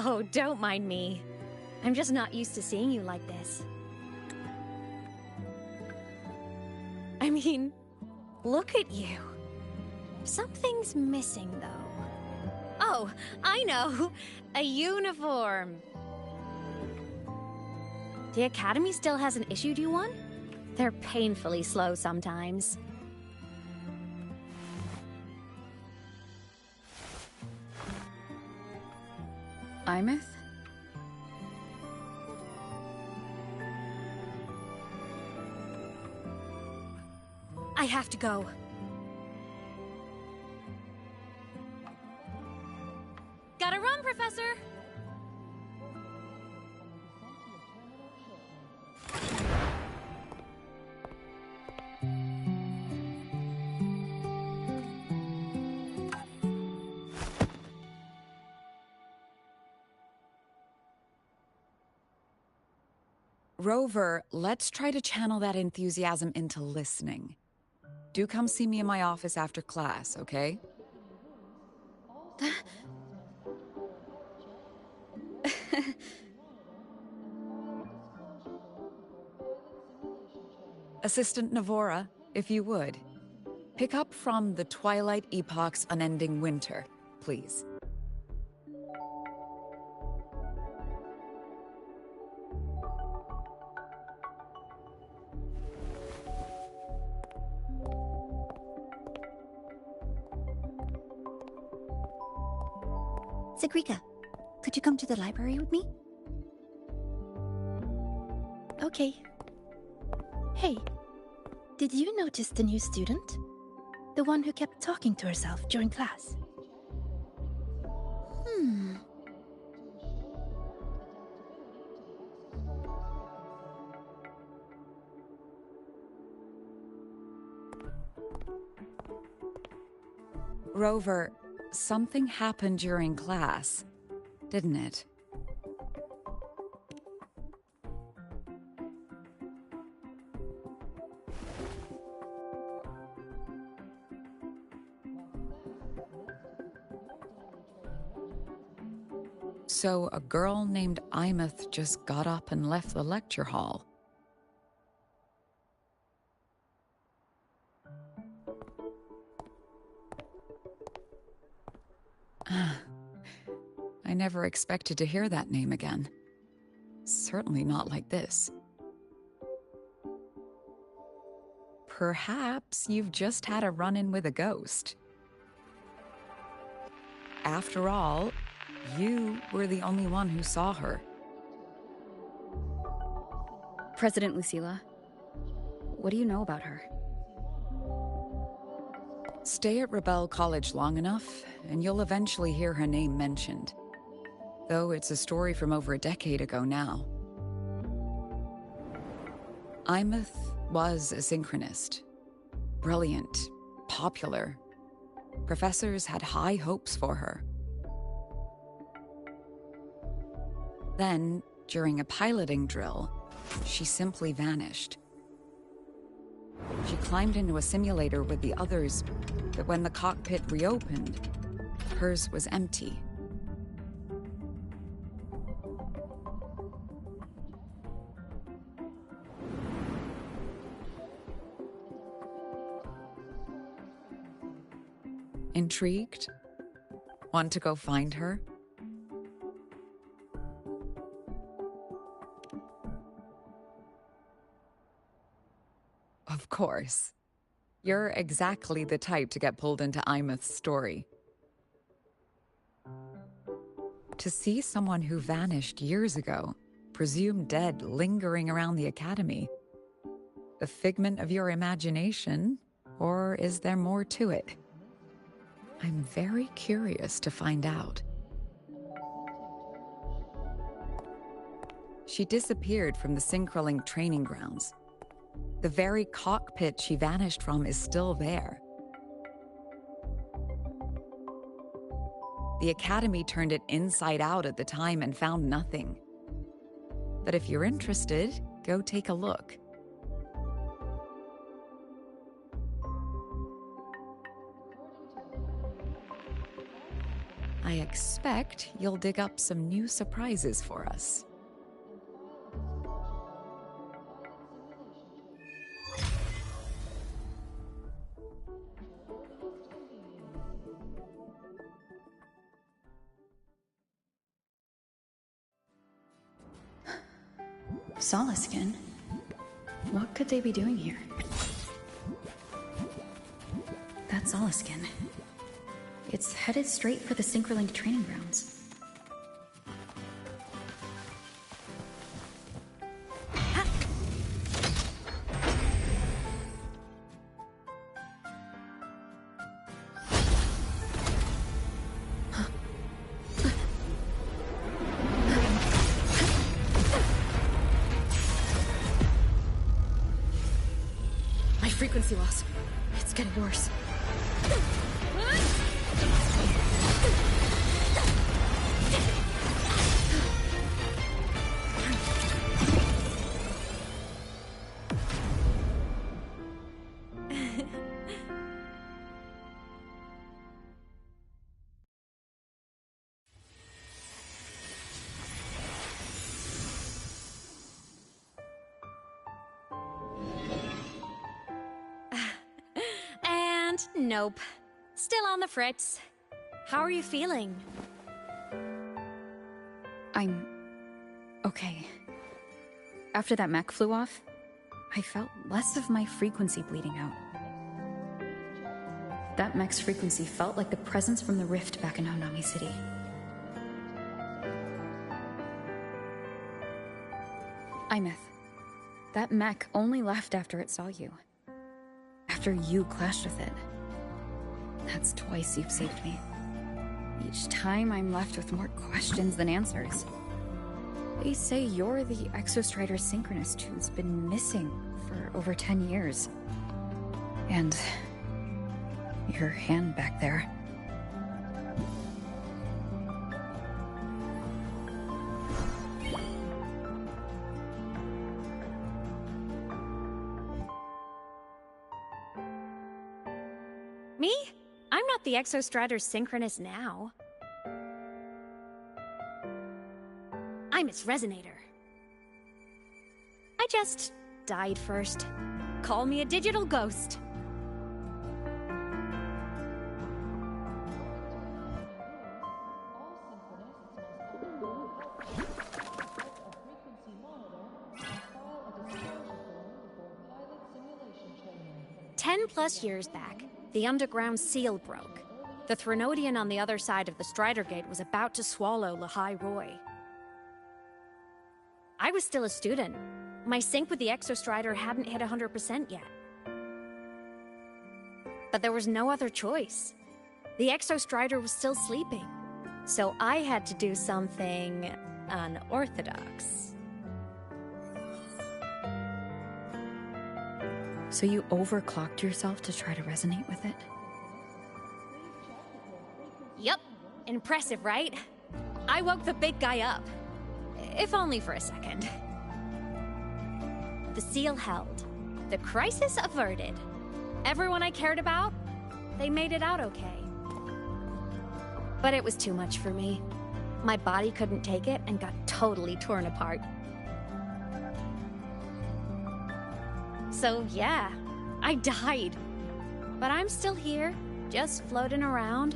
Oh, don't mind me. I'm just not used to seeing you like this. I mean, look at you. Something's missing, though. Oh, I know! A uniform! The Academy still hasn't issued you one? They're painfully slow sometimes. Imeth? I have to go. Gotta run, Professor! Rover, let's try to channel that enthusiasm into listening. Do come see me in my office after class, okay? Assistant Navora, if you would. Pick up from the Twilight Epoch's Unending Winter, please. Sagrika, could you come to the library with me? Okay. Hey, did you notice the new student? The one who kept talking to herself during class? Rover, something happened during class, didn't it? So a girl named Imeth just got up and left the lecture hall. I never expected to hear that name again. Certainly not like this. Perhaps you've just had a run-in with a ghost. After all, you were the only one who saw her. President Lucilla, what do you know about her? Stay at Rebel College long enough, and you'll eventually hear her name mentioned. Though it's a story from over a decade ago now. Imeth was a synchronist. Brilliant, popular. Professors had high hopes for her. Then, during a piloting drill, she simply vanished. She climbed into a simulator with the others, but when the cockpit reopened, hers was empty. Intrigued? Want to go find her? Of course. You're exactly the type to get pulled into Imeth's story. To see someone who vanished years ago, presumed dead, lingering around the Academy, a figment of your imagination, or is there more to it? I'm very curious to find out. She disappeared from the Synchroling training grounds. The very cockpit she vanished from is still there. The Academy turned it inside out at the time and found nothing. But if you're interested, go take a look. I expect you'll dig up some new surprises for us. Solaskin? What could they be doing here? That's Solaskin. It's headed straight for the Synchroling training grounds. My frequency loss. It's getting worse. Nope. Still on the fritz. How are you feeling? I'm... okay. After that mech flew off, I felt less of my frequency bleeding out. That mech's frequency felt like the presence from the rift back in Honami City. Imeth, that mech only left after it saw you. After you clashed with it. That's twice you've saved me. Each time I'm left with more questions than answers. They say you're the Exostrider Synchronist who's been missing for over 10 years. And your hand back there. Me? I'm not the Exostrider Synchronist now. I'm its Resonator. I just died first. Call me a digital ghost. +10 years back, the underground seal broke. The Threnodian on the other side of the Strider Gate was about to swallow Lahai Roy. I was still a student. My sync with the Exostrider hadn't hit 100% yet. But there was no other choice. The Exostrider was still sleeping. So I had to do something unorthodox. So you overclocked yourself to try to resonate with it? Yup. Impressive, right? I woke the big guy up. If only for a second. The seal held. The crisis averted. Everyone I cared about, they made it out okay. But it was too much for me. My body couldn't take it and got totally torn apart. So yeah, I died. But I'm still here, just floating around.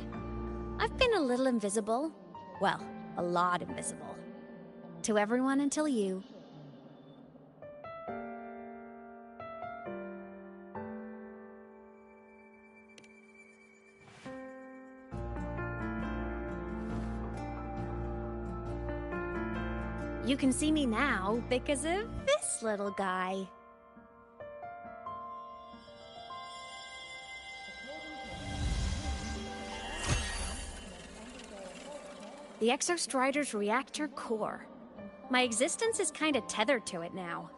I've been a little invisible. Well, a lot invisible. To everyone until you. You can see me now because of this little guy. The Exostrider's reactor core. My existence is kinda tethered to it now.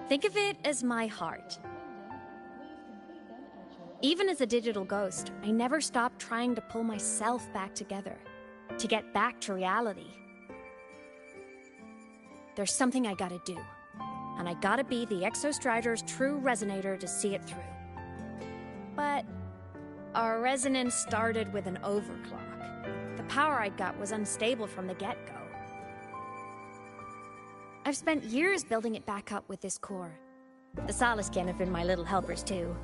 Think of it as my heart. Even as a digital ghost, I never stopped trying to pull myself back together, to get back to reality. There's something I gotta do, and I gotta be the Exostrider's true resonator to see it through. But our resonance started with an overclock. The power I got was unstable from the get-go. I've spent years building it back up with this core. The Saliskin have been my little helpers too.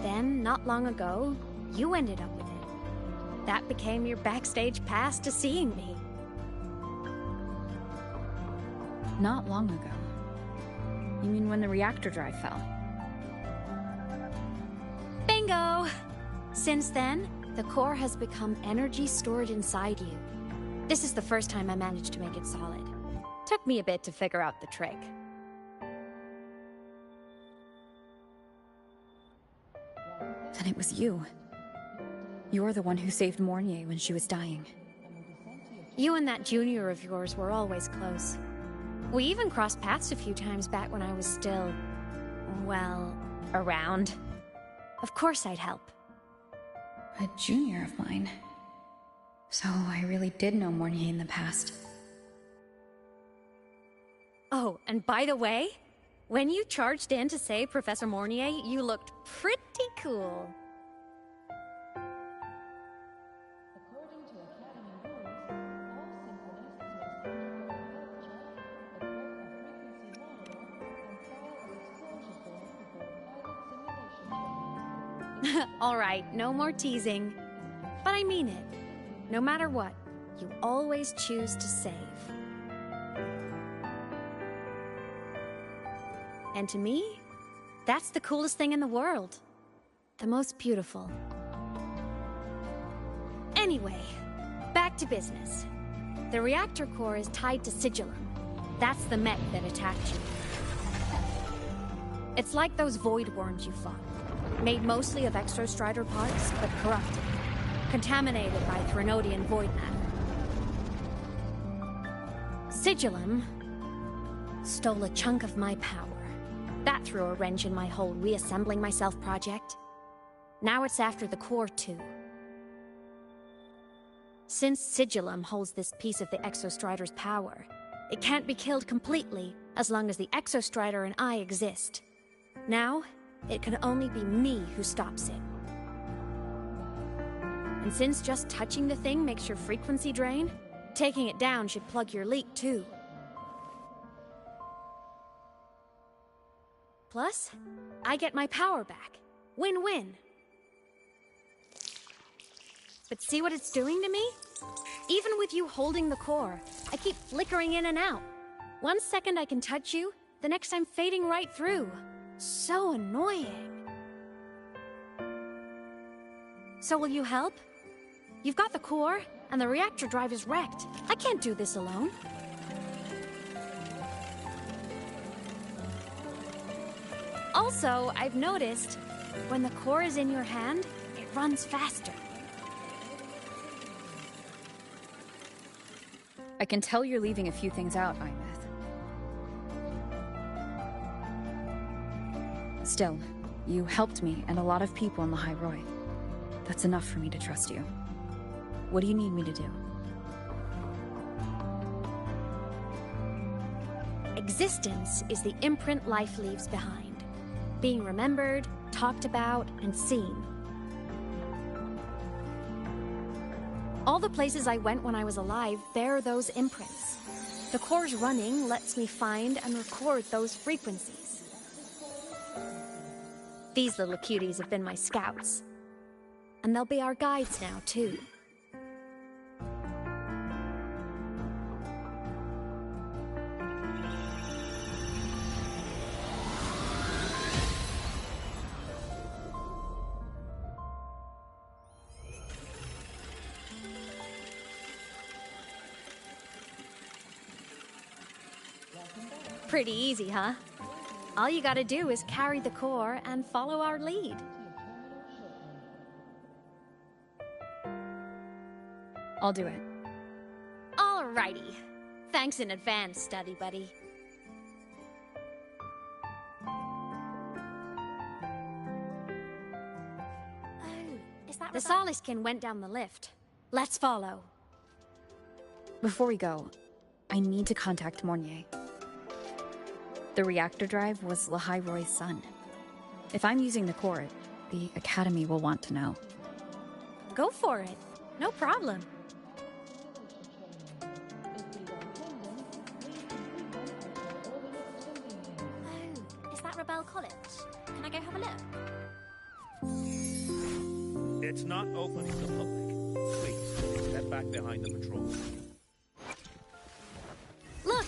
Then, not long ago, you ended up with it. That became your backstage pass to seeing me. Not long ago. You mean when the reactor drive fell? Bingo! Since then, the core has become energy stored inside you. This is the first time I managed to make it solid. Took me a bit to figure out the trick. Then it was you. You're the one who saved Mornier when she was dying. You and that junior of yours were always close. We even crossed paths a few times back when I was still, well, around. Of course I'd help. A junior of mine. So I really did know Mornier in the past. Oh, and by the way, when you charged in to save Professor Mornier, you looked pretty cool. All right, no more teasing. But I mean it. No matter what, you always choose to save. And to me, that's the coolest thing in the world. The most beautiful. Anyway, back to business. The reactor core is tied to Sigillum. That's the mech that attacked you. It's like those void worms you fought. Made mostly of Exostrider parts, but corrupted. Contaminated by Threnodian void matter. Sigillum stole a chunk of my power. That threw a wrench in my whole reassembling myself project. Now it's after the core too. Since Sigillum holds this piece of the Exostrider's power, it can't be killed completely as long as the Exostrider and I exist. Now, it can only be me who stops it. And since just touching the thing makes your frequency drain, taking it down should plug your leak too. Plus, I get my power back. Win-win. But see what it's doing to me? Even with you holding the core, I keep flickering in and out. 1 second I can touch you, the next I'm fading right through. So annoying. So will you help? You've got the core, and the reactor drive is wrecked. I can't do this alone. Also, I've noticed, when the core is in your hand, it runs faster. I can tell you're leaving a few things out, Imeth. Still, you helped me and a lot of people in the High Roy. That's enough for me to trust you. What do you need me to do? Existence is the imprint life leaves behind. Being remembered, talked about, and seen. All the places I went when I was alive bear those imprints. The core's running lets me find and record those frequencies. These little cuties have been my scouts. And they'll be our guides now, too. Pretty easy, huh? All you gotta do is carry the core and follow our lead. I'll do it. Alrighty. Thanks in advance, study buddy. The Saliskin went down the lift. Let's follow. Before we go, I need to contact Mornier. The reactor drive was Lahai Roy's son. If I'm using the core, the Academy will want to know. Go for it. No problem. Oh, is that Rebel College? Can I go have a look? It's not open to the public. Please, step back behind the patrol. Look!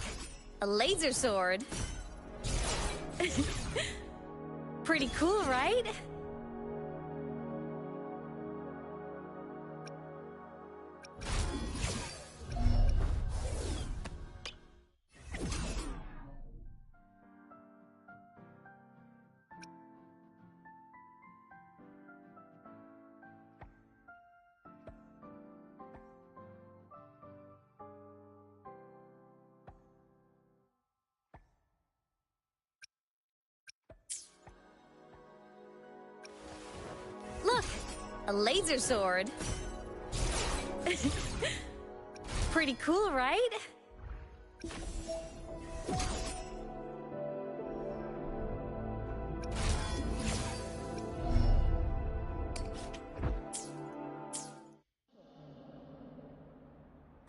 A laser sword. Pretty cool, right? Look! A laser sword. Pretty cool, right?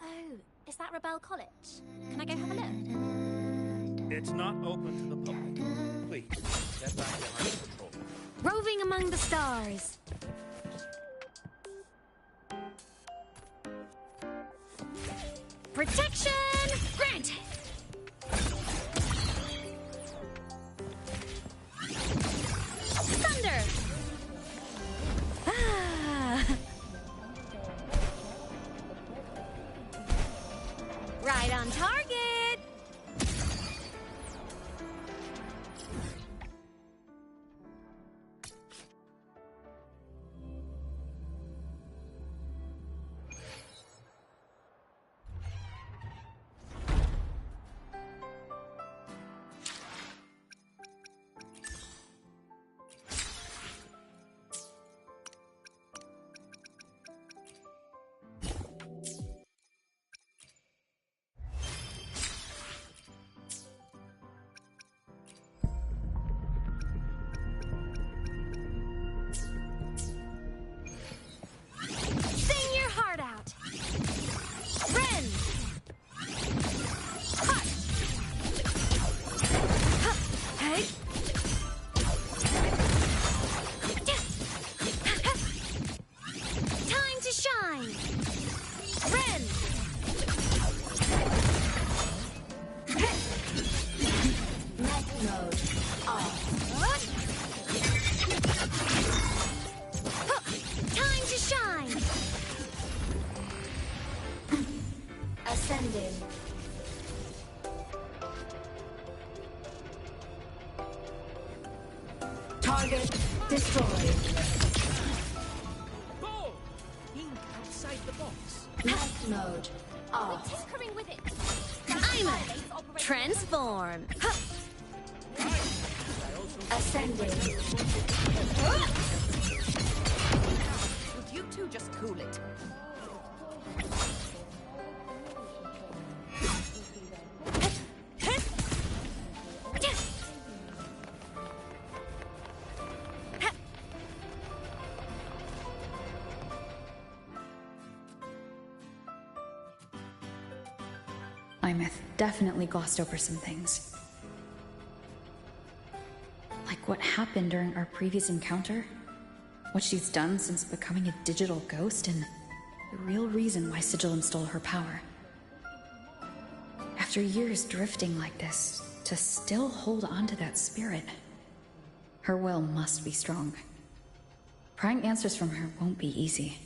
Oh, is that Rebel College? Can I go have a look? It's not open to the public. Please, step back behind the patrol. Roving among the stars. Protection granted. Thunder. Ah. Right on target. Sing your heart out. Ren. Hot. Hey. Time to shine. Ren. Net mode off. Time to shine. Ascending. Target destroyed. Go! Think outside the box. Net mode off. Tinkering with it. I'm a transform. Ascending. Would you two just cool it? Imeth definitely glossed over some things. Like what happened during our previous encounter, what she's done since becoming a digital ghost, and the real reason why Sigilum stole her power. After years drifting like this, to still hold on to that spirit, her will must be strong. Prying answers from her won't be easy.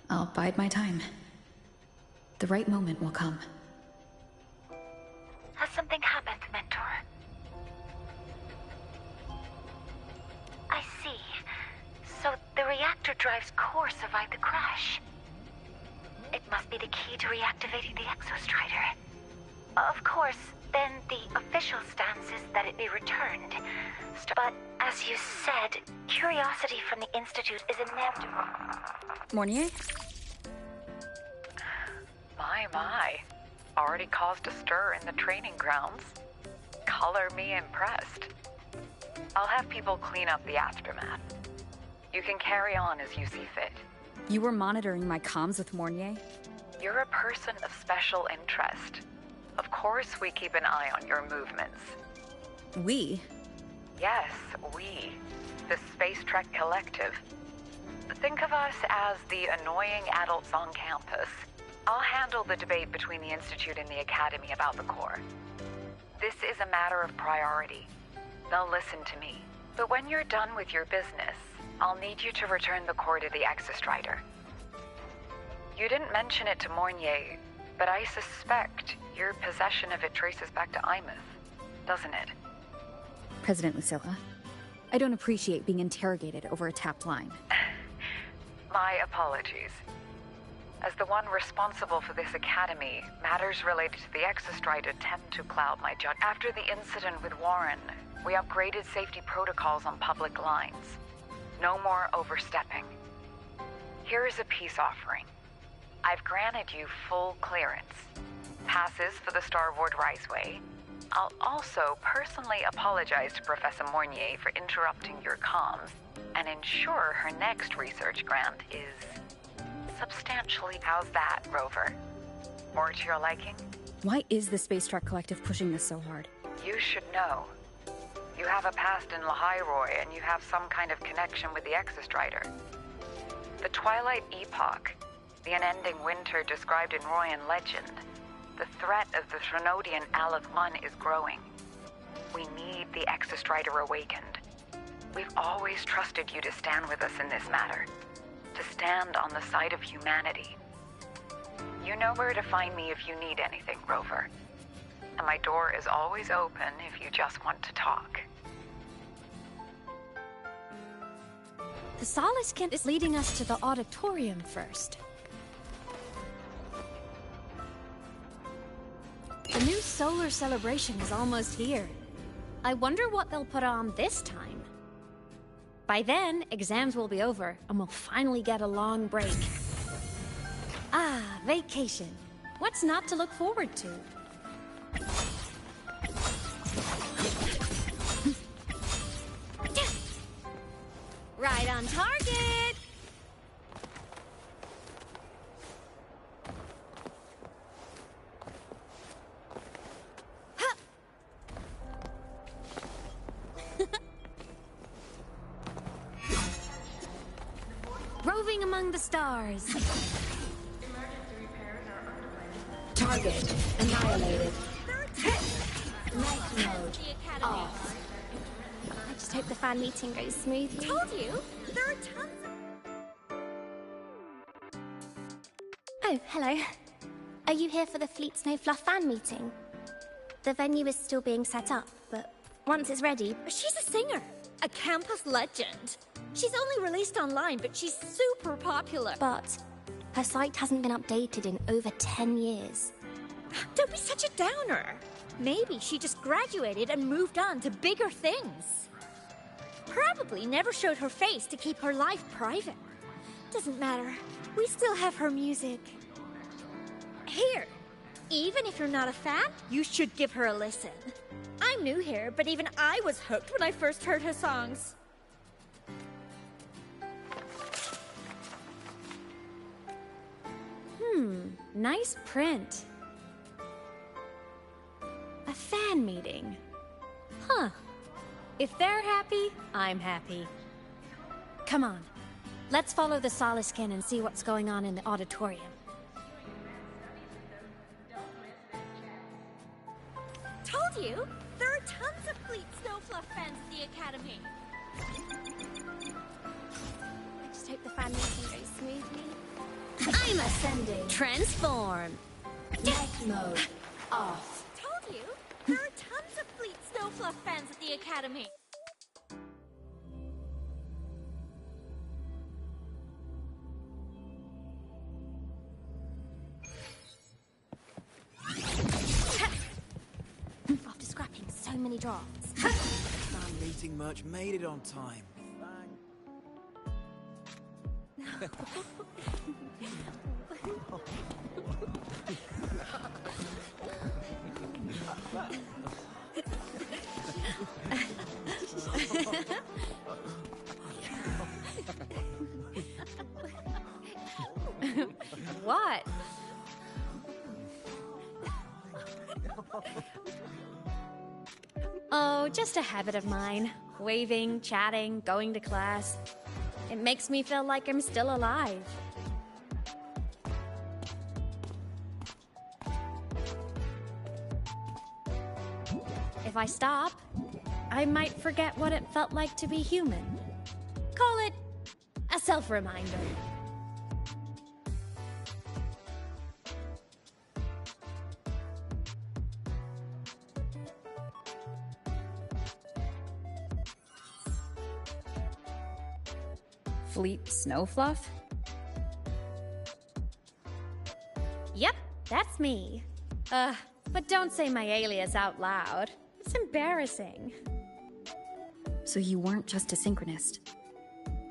I'll bide my time. The right moment will come. Has something happened, Mentor? I see. So the reactor drive's core survived the crash. It must be the key to reactivating the Exostrider. Of course, then the official stance is that it be returned. But as you said, curiosity from the Institute is inevitable. Mornier? My. Already caused a stir in the training grounds. Color me impressed. I'll have people clean up the aftermath. You can carry on as you see fit. You were monitoring my comms with Mornier? You're a person of special interest. Of course we keep an eye on your movements. We? Yes, we. The Space Trek Collective. Think of us as the annoying adults on campus. I'll handle the debate between the Institute and the Academy about the Core. This is a matter of priority. They'll listen to me. But when you're done with your business, I'll need you to return the Core to the Exostrider. You didn't mention it to Mornier, but I suspect your possession of it traces back to Imeth, doesn't it? President Lucilla, I don't appreciate being interrogated over a tapped line. My apologies. As the one responsible for this academy, matters related to the Exostrider tend to cloud my judgment. After the incident with Warren, we upgraded safety protocols on public lines. No more overstepping. Here is a peace offering. I've granted you full clearance. Passes for the Starboard Riseway. I'll also personally apologize to Professor Mornier for interrupting your comms and ensure her next research grant is substantially. How's that, Rover? More to your liking? Why is the Space Trek Collective pushing this so hard? You should know. You have a past in Lahairoi, and you have some kind of connection with the Exostrider. The Twilight Epoch, the unending winter described in Royan legend, the threat of the Trinodian Aleph 1 is growing. We need the Exostrider awakened. We've always trusted you to stand with us in this matter, to stand on the side of humanity. You know where to find me if you need anything, Rover. And my door is always open if you just want to talk. The Soliskin is leading us to the auditorium first. The new solar celebration is almost here. I wonder what they'll put on this time. By then, exams will be over, and we'll finally get a long break. Ah, vacation. What's not to look forward to? Right on target! Roving among the stars. Target annihilated. Night mode off. I just hope the fan meeting goes smoothly. Told you! There are tons Oh, hello. Are you here for the Fleet Snow Fluff fan meeting? The venue is still being set up, but once it's ready... She's a singer, a campus legend. She's only released online, but she's super popular. But her site hasn't been updated in over 10 years. Don't be such a downer. Maybe she just graduated and moved on to bigger things. Probably never showed her face to keep her life private. Doesn't matter. We still have her music. Here, even if you're not a fan, you should give her a listen. I'm new here, but even I was hooked when I first heard her songs. Nice print. A fan meeting. Huh. If they're happy, I'm happy. Come on. Let's follow the Soliskin and see what's going on in the auditorium. Told you! There are tons of Fleet Snowfluff fans at the Academy. I just hope the fan meeting goes smoothly. I'm ascending. Transform! Night mode off. Told you! There are tons of Fleet Snowfluff fans at the Academy. After scrapping so many drafts. Fan meeting merch made it on time. What? Oh, just a habit of mine. Waving, chatting, going to class. It makes me feel like I'm still alive. If I stop, I might forget what it felt like to be human. Call it a self-reminder. Fleet Snowfluff? Yep, that's me. But don't say my alias out loud. It's embarrassing. So you weren't just a synchronist.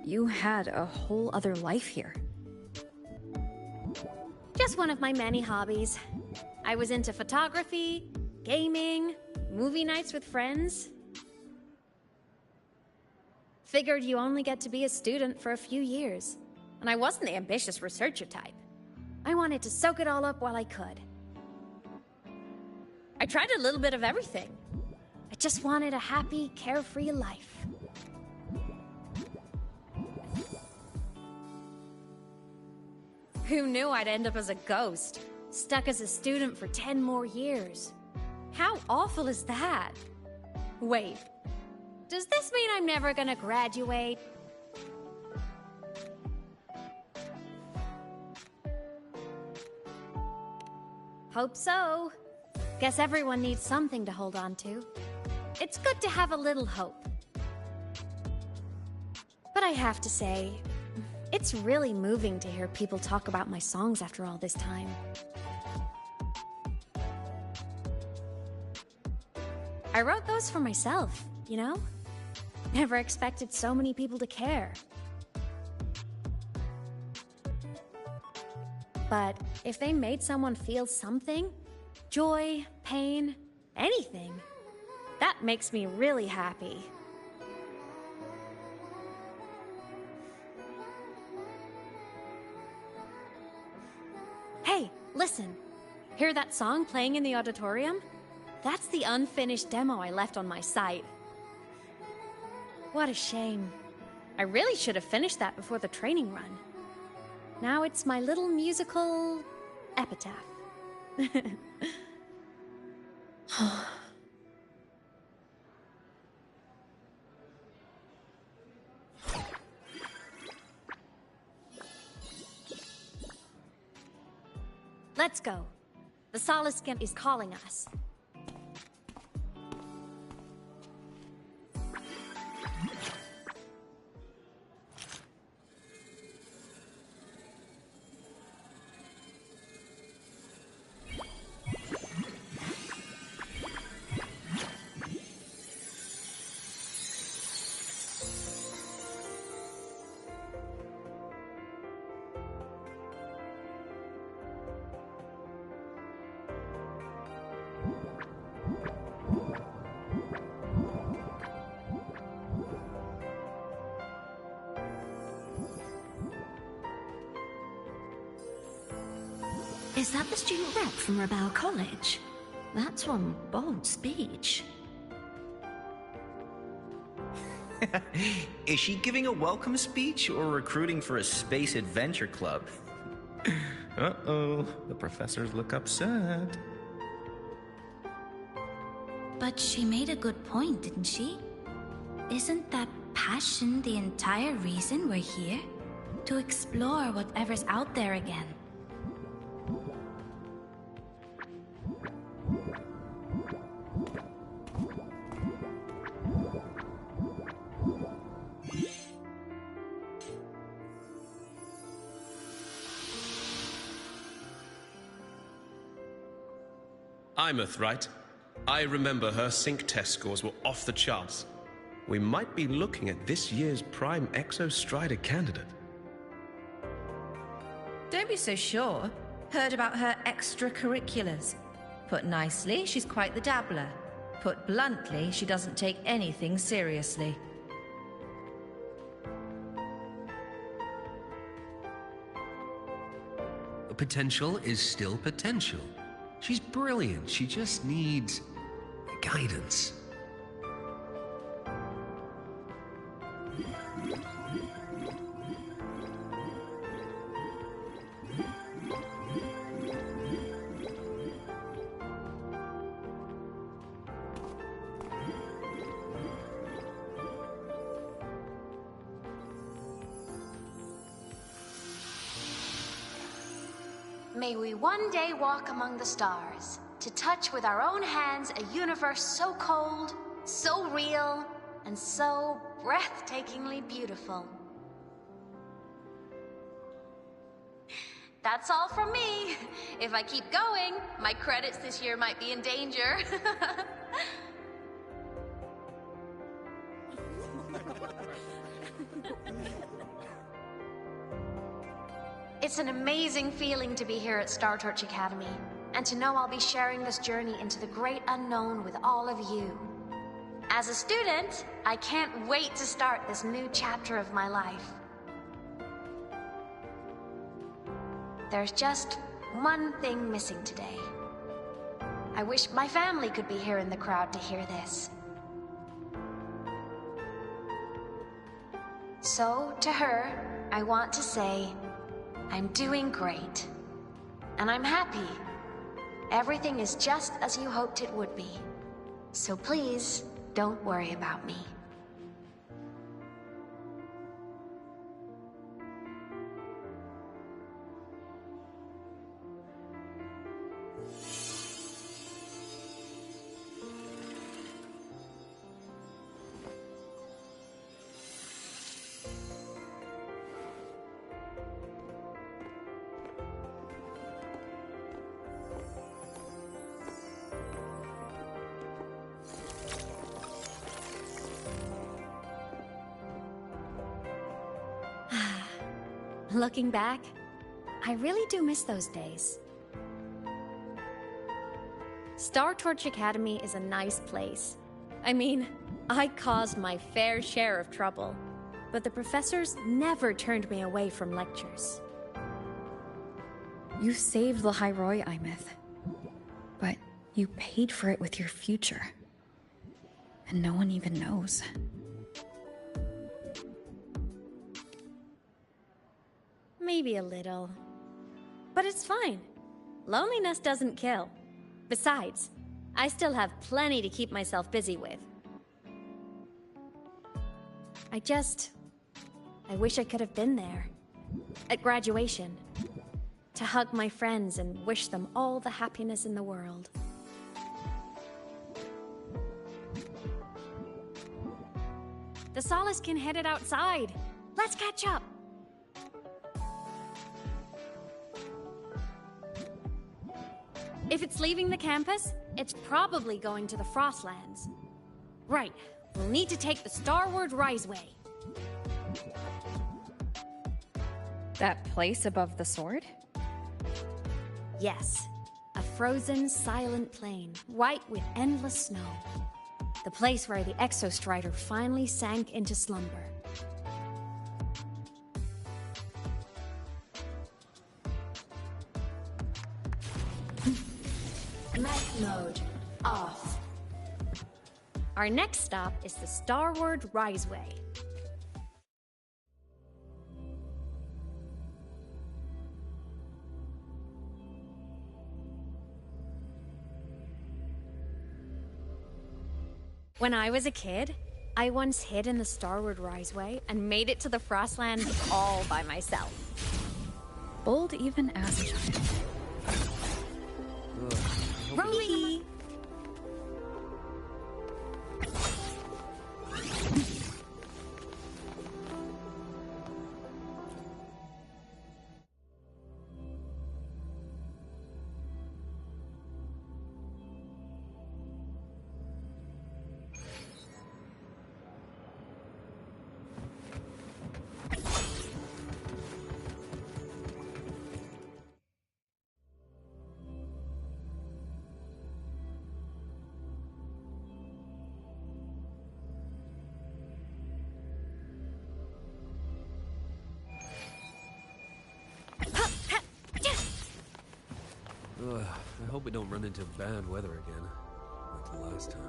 You had a whole other life here. Just one of my many hobbies. I was into photography, gaming, movie nights with friends. Figured you only get to be a student for a few years. And I wasn't the ambitious researcher type. I wanted to soak it all up while I could. I tried a little bit of everything. I just wanted a happy, carefree life. Who knew I'd end up as a ghost, stuck as a student for 10 more years? How awful is that? Wait, does this mean I'm never gonna graduate? Hope so. Guess everyone needs something to hold on to. It's good to have a little hope. But I have to say, it's really moving to hear people talk about my songs after all this time. I wrote those for myself, you know? Never expected so many people to care. But if they made someone feel something, joy, pain, anything, that makes me really happy. Hey, listen. Hear that song playing in the auditorium? That's the unfinished demo I left on my site. What a shame. I really should have finished that before the training run. Now it's my little musical epitaph. Let's go. The Solace Skimp is calling us. Is that the student rep from Rebel College? That's one bold speech. Is she giving a welcome speech or recruiting for a space adventure club? Uh-oh, the professors look upset. But she made a good point, didn't she? Isn't that passion the entire reason we're here? To explore whatever's out there again. Imeth, right? I remember her sync test scores were off the charts. We might be looking at this year's prime Exo Strider candidate. Don't be so sure. Heard about her extracurriculars. Put nicely, she's quite the dabbler. Put bluntly, she doesn't take anything seriously. potential is still potential. She's brilliant. She just needs guidance. May we one day walk among the stars, to touch with our own hands a universe so cold, so real, and so breathtakingly beautiful. That's all from me. If I keep going, my credits this year might be in danger. It's an amazing feeling to be here at Star Torch Academy, and to know I'll be sharing this journey into the great unknown with all of you. As a student, I can't wait to start this new chapter of my life. There's just one thing missing today. I wish my family could be here in the crowd to hear this. So, to her, I want to say, I'm doing great. And I'm happy. Everything is just as you hoped it would be. So please, don't worry about me. Looking back, I really do miss those days. Star Torch Academy is a nice place. I mean, I caused my fair share of trouble, but the professors never turned me away from lectures. You saved the Hyroi, Imeth, but you paid for it with your future. And no one even knows. Maybe a little. But it's fine. Loneliness doesn't kill. Besides, I still have plenty to keep myself busy with. I wish I could have been there. At graduation. To hug my friends and wish them all the happiness in the world. The Solace can headed outside. Let's catch up. If it's leaving the campus, it's probably going to the Frostlands. Right, we'll need to take the Starward Riseway. That place above the sword? Yes, a frozen, silent plain, white with endless snow. The place where the Exostrider finally sank into slumber. Mech mode off. Our next stop is the Starward Riseway. When I was a kid, I once hid in the Starward Riseway and made it to the Frostlands all by myself. Bold even as a child. Roly! Ugh, I hope we don't run into bad weather again, like the last time.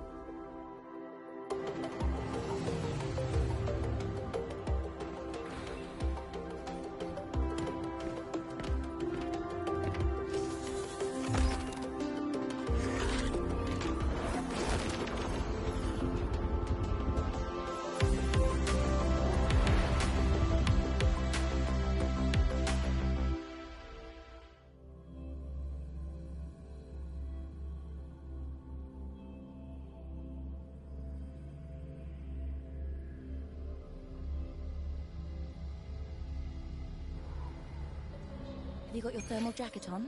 Have you got your thermal jacket on?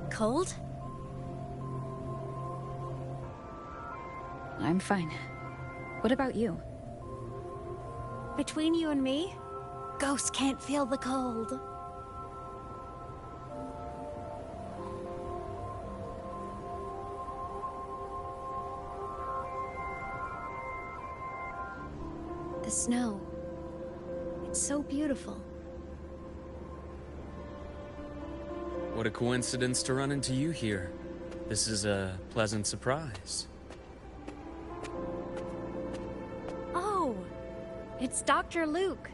Cold? I'm fine. What about you? Between you and me, ghosts can't feel the cold. The snow. It's so beautiful. What a coincidence to run into you here. This is a pleasant surprise. Oh, it's Dr. Luke.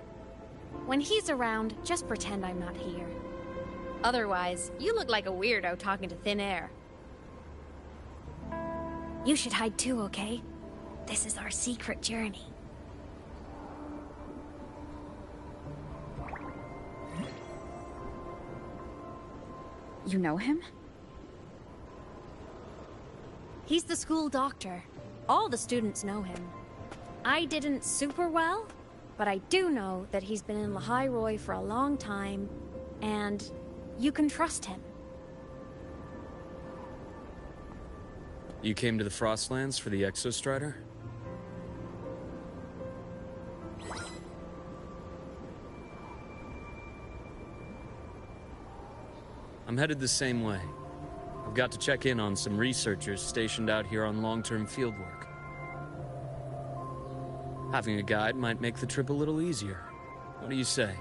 When he's around, just pretend I'm not here. Otherwise, you look like a weirdo talking to thin air. You should hide too, okay? This is our secret journey. You know him? He's the school doctor. All the students know him. I didn't super well, but I do know that he's been in Lehigh Roy for a long time, and you can trust him. You came to the Frostlands for the Exostrider? I'm headed the same way. I've got to check in on some researchers stationed out here on long-term fieldwork. Having a guide might make the trip a little easier. What do you say?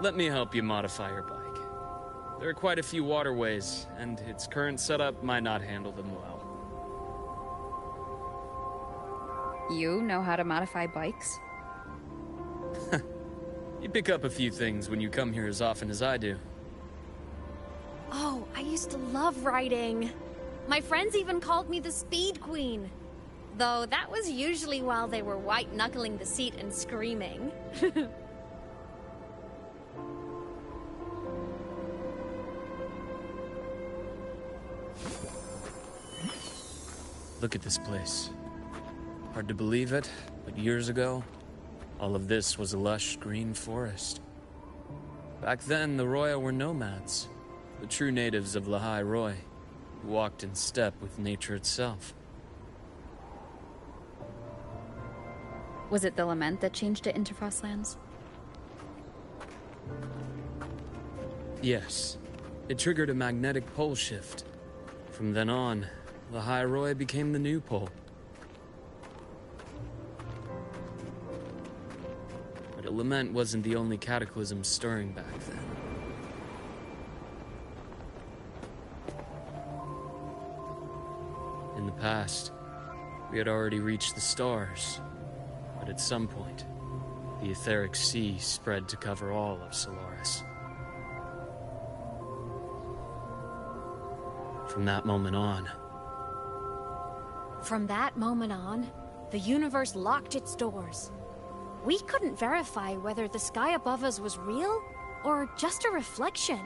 Let me help you modify your bike. There are quite a few waterways, and its current setup might not handle them well. You know how to modify bikes? You pick up a few things when you come here as often as I do. Oh, I used to love riding. My friends even called me the Speed Queen. Though that was usually while they were white-knuckling the seat and screaming. Look at this place. Hard to believe it, but years ago, all of this was a lush green forest. Back then, the Roya were nomads, the true natives of Lehigh Roy, who walked in step with nature itself. Was it the lament that changed it into Frostlands? Yes, it triggered a magnetic pole shift. From then on, Lehigh Roy became the new pole. But a lament wasn't the only cataclysm stirring back then. In the past, we had already reached the stars, but at some point, the etheric sea spread to cover all of Solaris. From that moment on, From that moment on, the universe locked its doors. we couldn't verify whether the sky above us was real or just a reflection.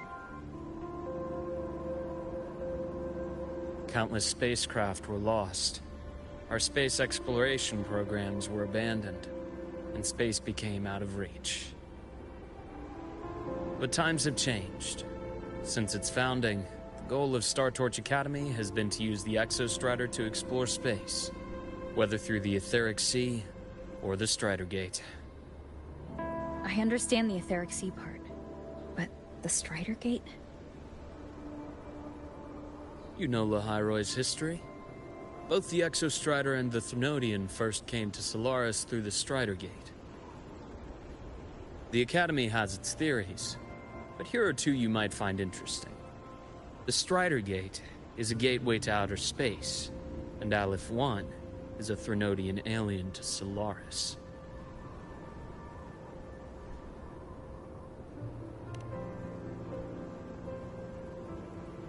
Countless spacecraft were lost. Our space exploration programs were abandoned, and space became out of reach. But times have changed. Since its founding, the goal of Startorch Academy has been to use the Exostrider to explore space, whether through the Etheric Sea or the Strider Gate. I understand the Etheric Sea part, but the Strider Gate? You know Lahairoy's history. Both the Exostrider and the Thrunodian first came to Solaris through the Strider Gate. The Academy has its theories, but here are two you might find interesting. The Strider Gate is a gateway to outer space, and Aleph 1 is a Thrunodian alien to Solaris.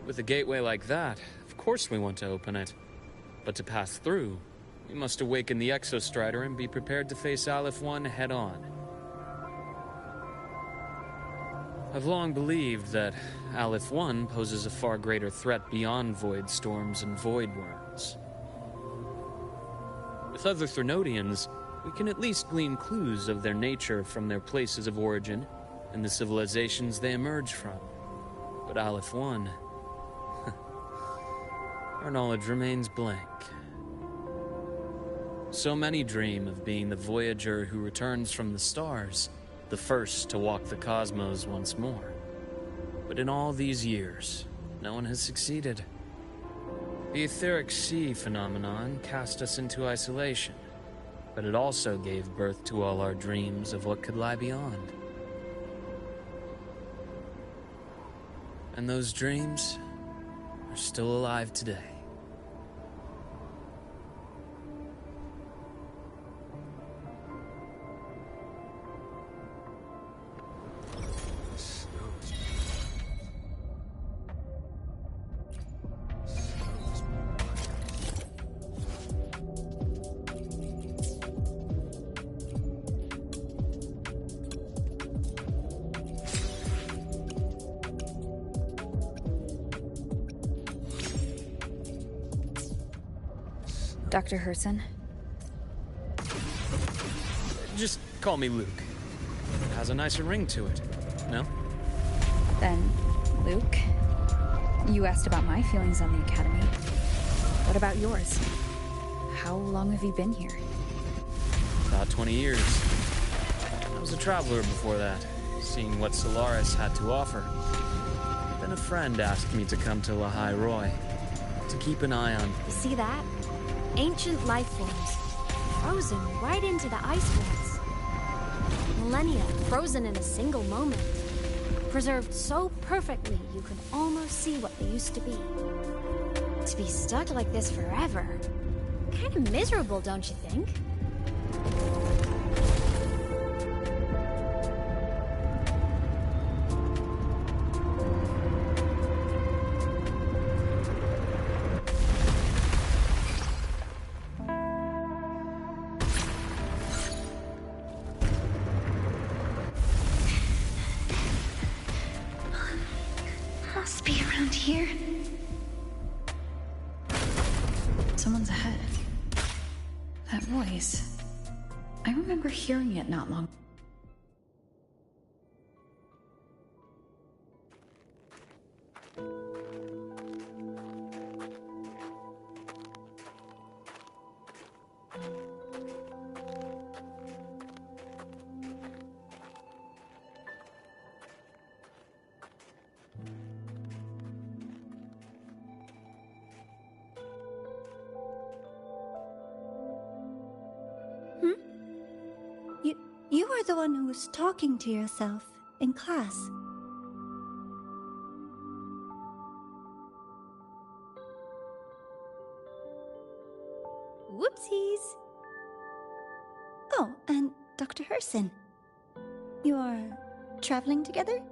With a gateway like that, of course we want to open it. But to pass through, we must awaken the Exostrider and be prepared to face Aleph 1 head-on. I've long believed that Aleph 1 poses a far greater threat beyond void storms and void worms. With other Thrunodians, we can at least glean clues of their nature from their places of origin and the civilizations they emerge from. But Aleph 1... our knowledge remains blank. So many dream of being the Voyager who returns from the stars, the first to walk the cosmos once more. But in all these years, no one has succeeded. The Etheric Sea phenomenon cast us into isolation, but it also gave birth to all our dreams of what could lie beyond. And those dreams are still alive today. Dr. Herson? Just call me Luke. It has a nicer ring to it, no? Then, Luke, you asked about my feelings on the Academy. What about yours? How long have you been here? About 20 years. I was a traveler before that, seeing what Solaris had to offer. Then a friend asked me to come to Lahairoy, to keep an eye on... You see that? Ancient life forms, frozen right into the ice fields. Millennia frozen in a single moment. Preserved so perfectly you could almost see what they used to be. To be stuck like this forever, kind of miserable, don't you think? Must be around here. Someone's ahead. That voice. I remember hearing it not long. You are the one who was talking to yourself in class. Whoopsies! Oh, and Dr. Herson. You are traveling together?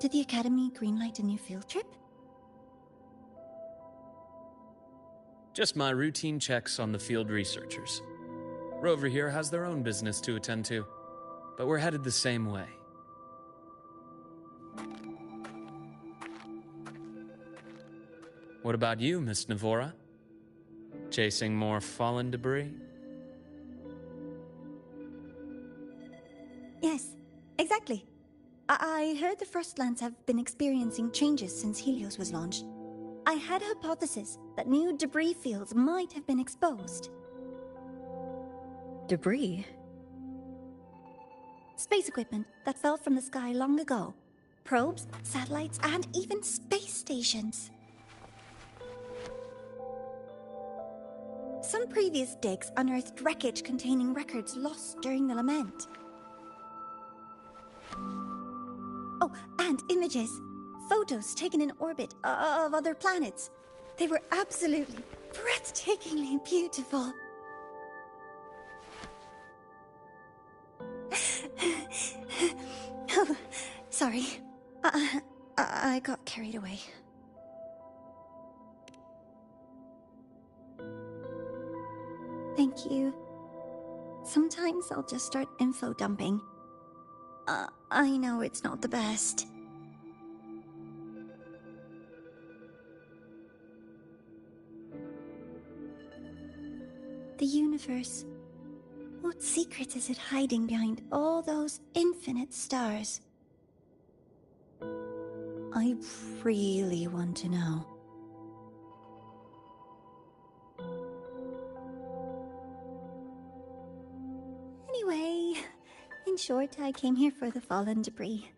Did the Academy greenlight a new field trip? Just my routine checks on the field researchers. Rover here has their own business to attend to, but we're headed the same way. What about you, Miss Navora? Chasing more fallen debris? Yes, exactly. I heard the First Lands have been experiencing changes since Helios was launched. I had a hypothesis that new debris fields might have been exposed. Debris? Space equipment that fell from the sky long ago. Probes, satellites, and even space stations. Some previous digs unearthed wreckage containing records lost during the lament. Oh, and images. Photos taken in orbit of other planets. They were absolutely breathtakingly beautiful. Oh, sorry. I got carried away. Thank you. Sometimes I'll just start info dumping. I know it's not the best. The universe. What secret is it hiding behind all those infinite stars? I really want to know. Anyway, in short, I came here for the fallen debris.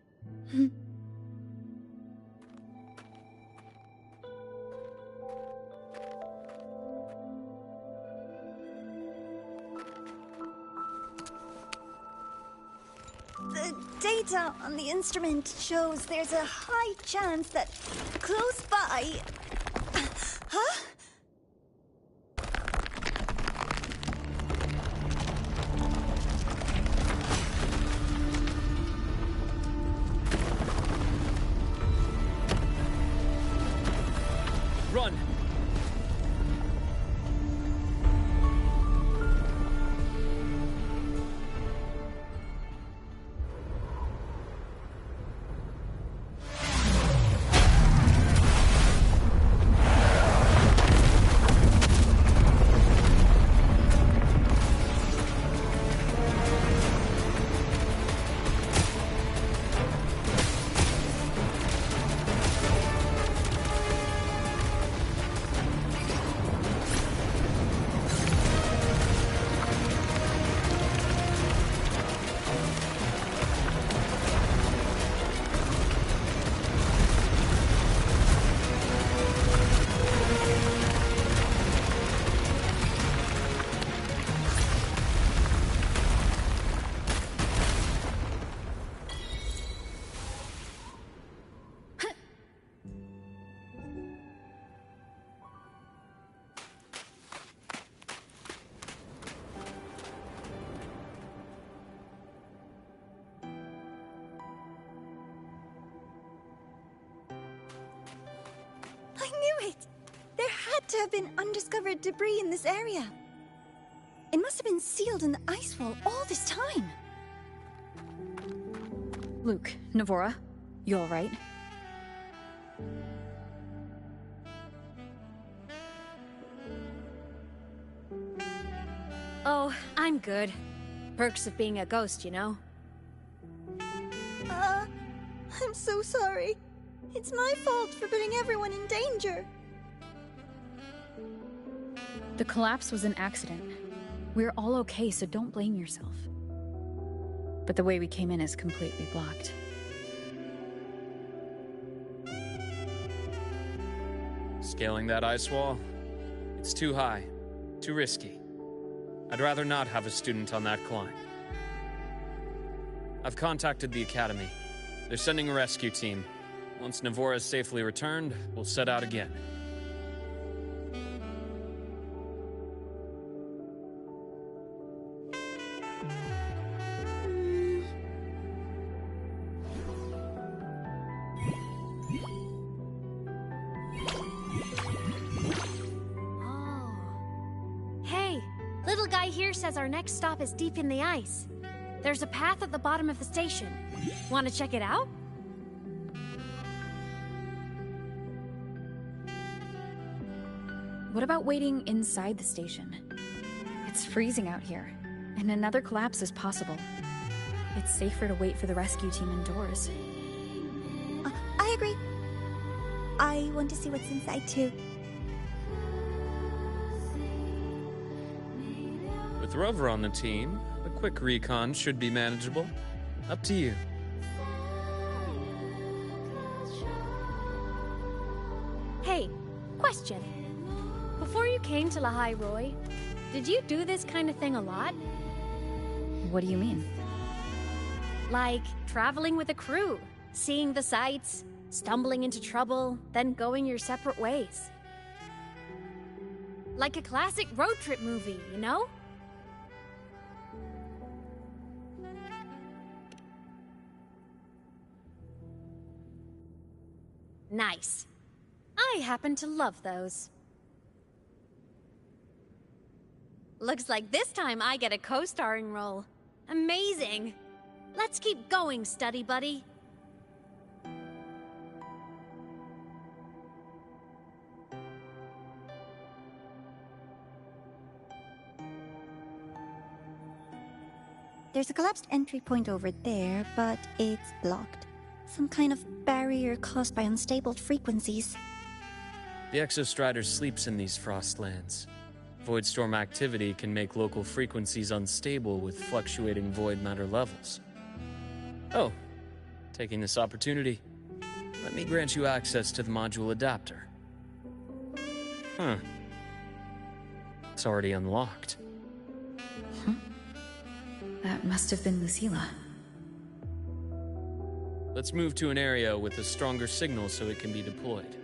The data on the instrument shows there's a high chance that close by... Huh? Run! I knew it! There had to have been undiscovered debris in this area. It must have been sealed in the ice wall all this time. Luke, Navora, you alright? Oh, I'm good. Perks of being a ghost, you know? I'm so sorry. It's my fault for putting everyone in danger. The collapse was an accident. We're all okay, so don't blame yourself. But the way we came in is completely blocked. Scaling that ice wall? It's too high, too risky. I'd rather not have a student on that climb. I've contacted the Academy. They're sending a rescue team. Once Navora is safely returned, we'll set out again. Hey, little guy here says our next stop is deep in the ice. There's a path at the bottom of the station. Want to check it out? What about waiting inside the station? It's freezing out here, and another collapse is possible. It's safer to wait for the rescue team indoors. I agree. I want to see what's inside too. With Rover on the team, a quick recon should be manageable. Up to you. Hey, question. Before you came to Lahai Roy, did you do this kind of thing a lot? What do you mean? Like traveling with a crew, seeing the sights, stumbling into trouble, then going your separate ways. Like a classic road trip movie, you know? Nice. I happen to love those. Looks like this time I get a co-starring role. Amazing! Let's keep going, study buddy. There's a collapsed entry point over there, but it's blocked. Some kind of barrier caused by unstable frequencies. The Exostrider sleeps in these frostlands. Void storm activity can make local frequencies unstable with fluctuating void matter levels. Oh, taking this opportunity, let me grant you access to the module adapter. Huh. It's already unlocked. That must have been Lucilla. Let's move to an area with a stronger signal so it can be deployed.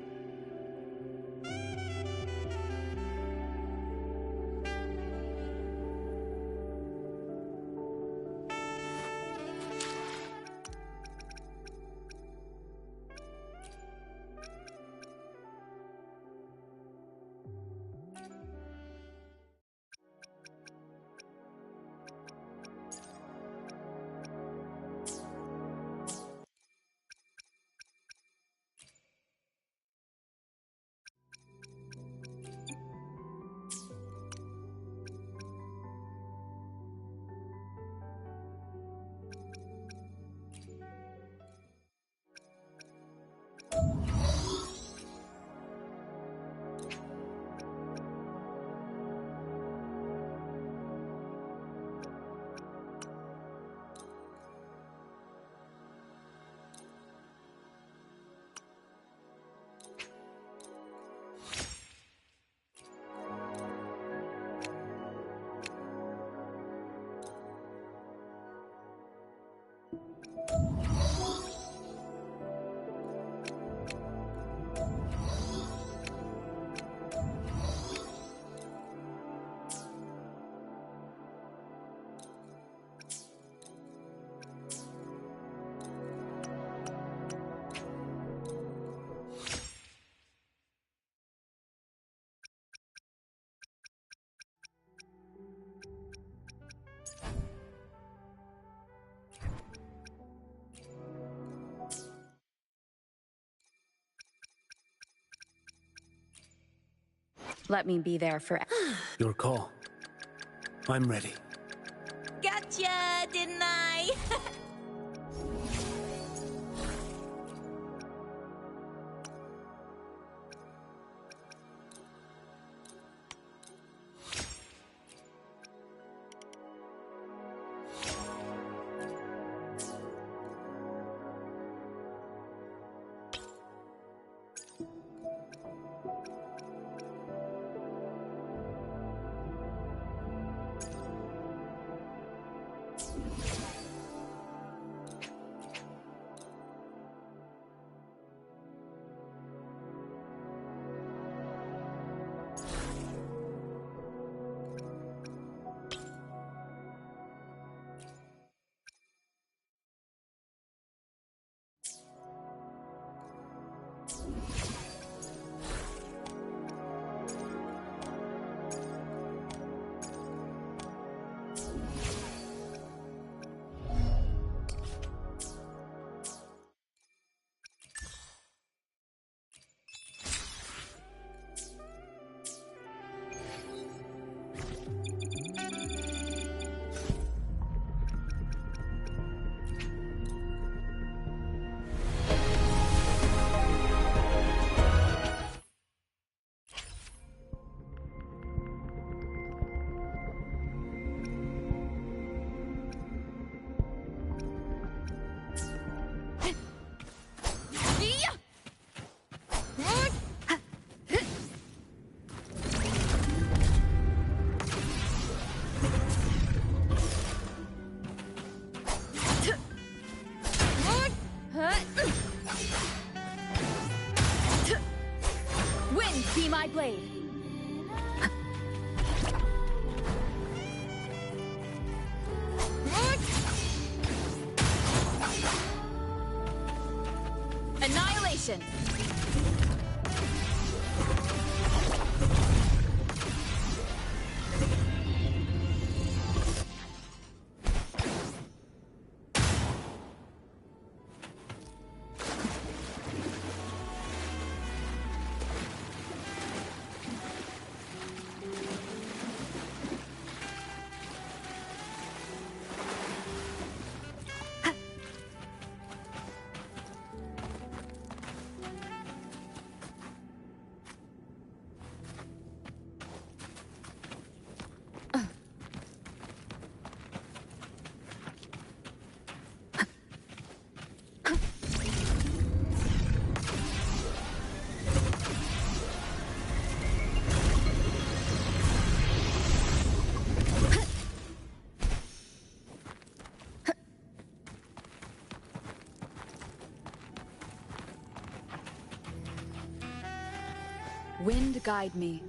Let me be there for... Your call. I'm ready. Gotcha, didn't I? my blade. Annihilation! Wind guide me.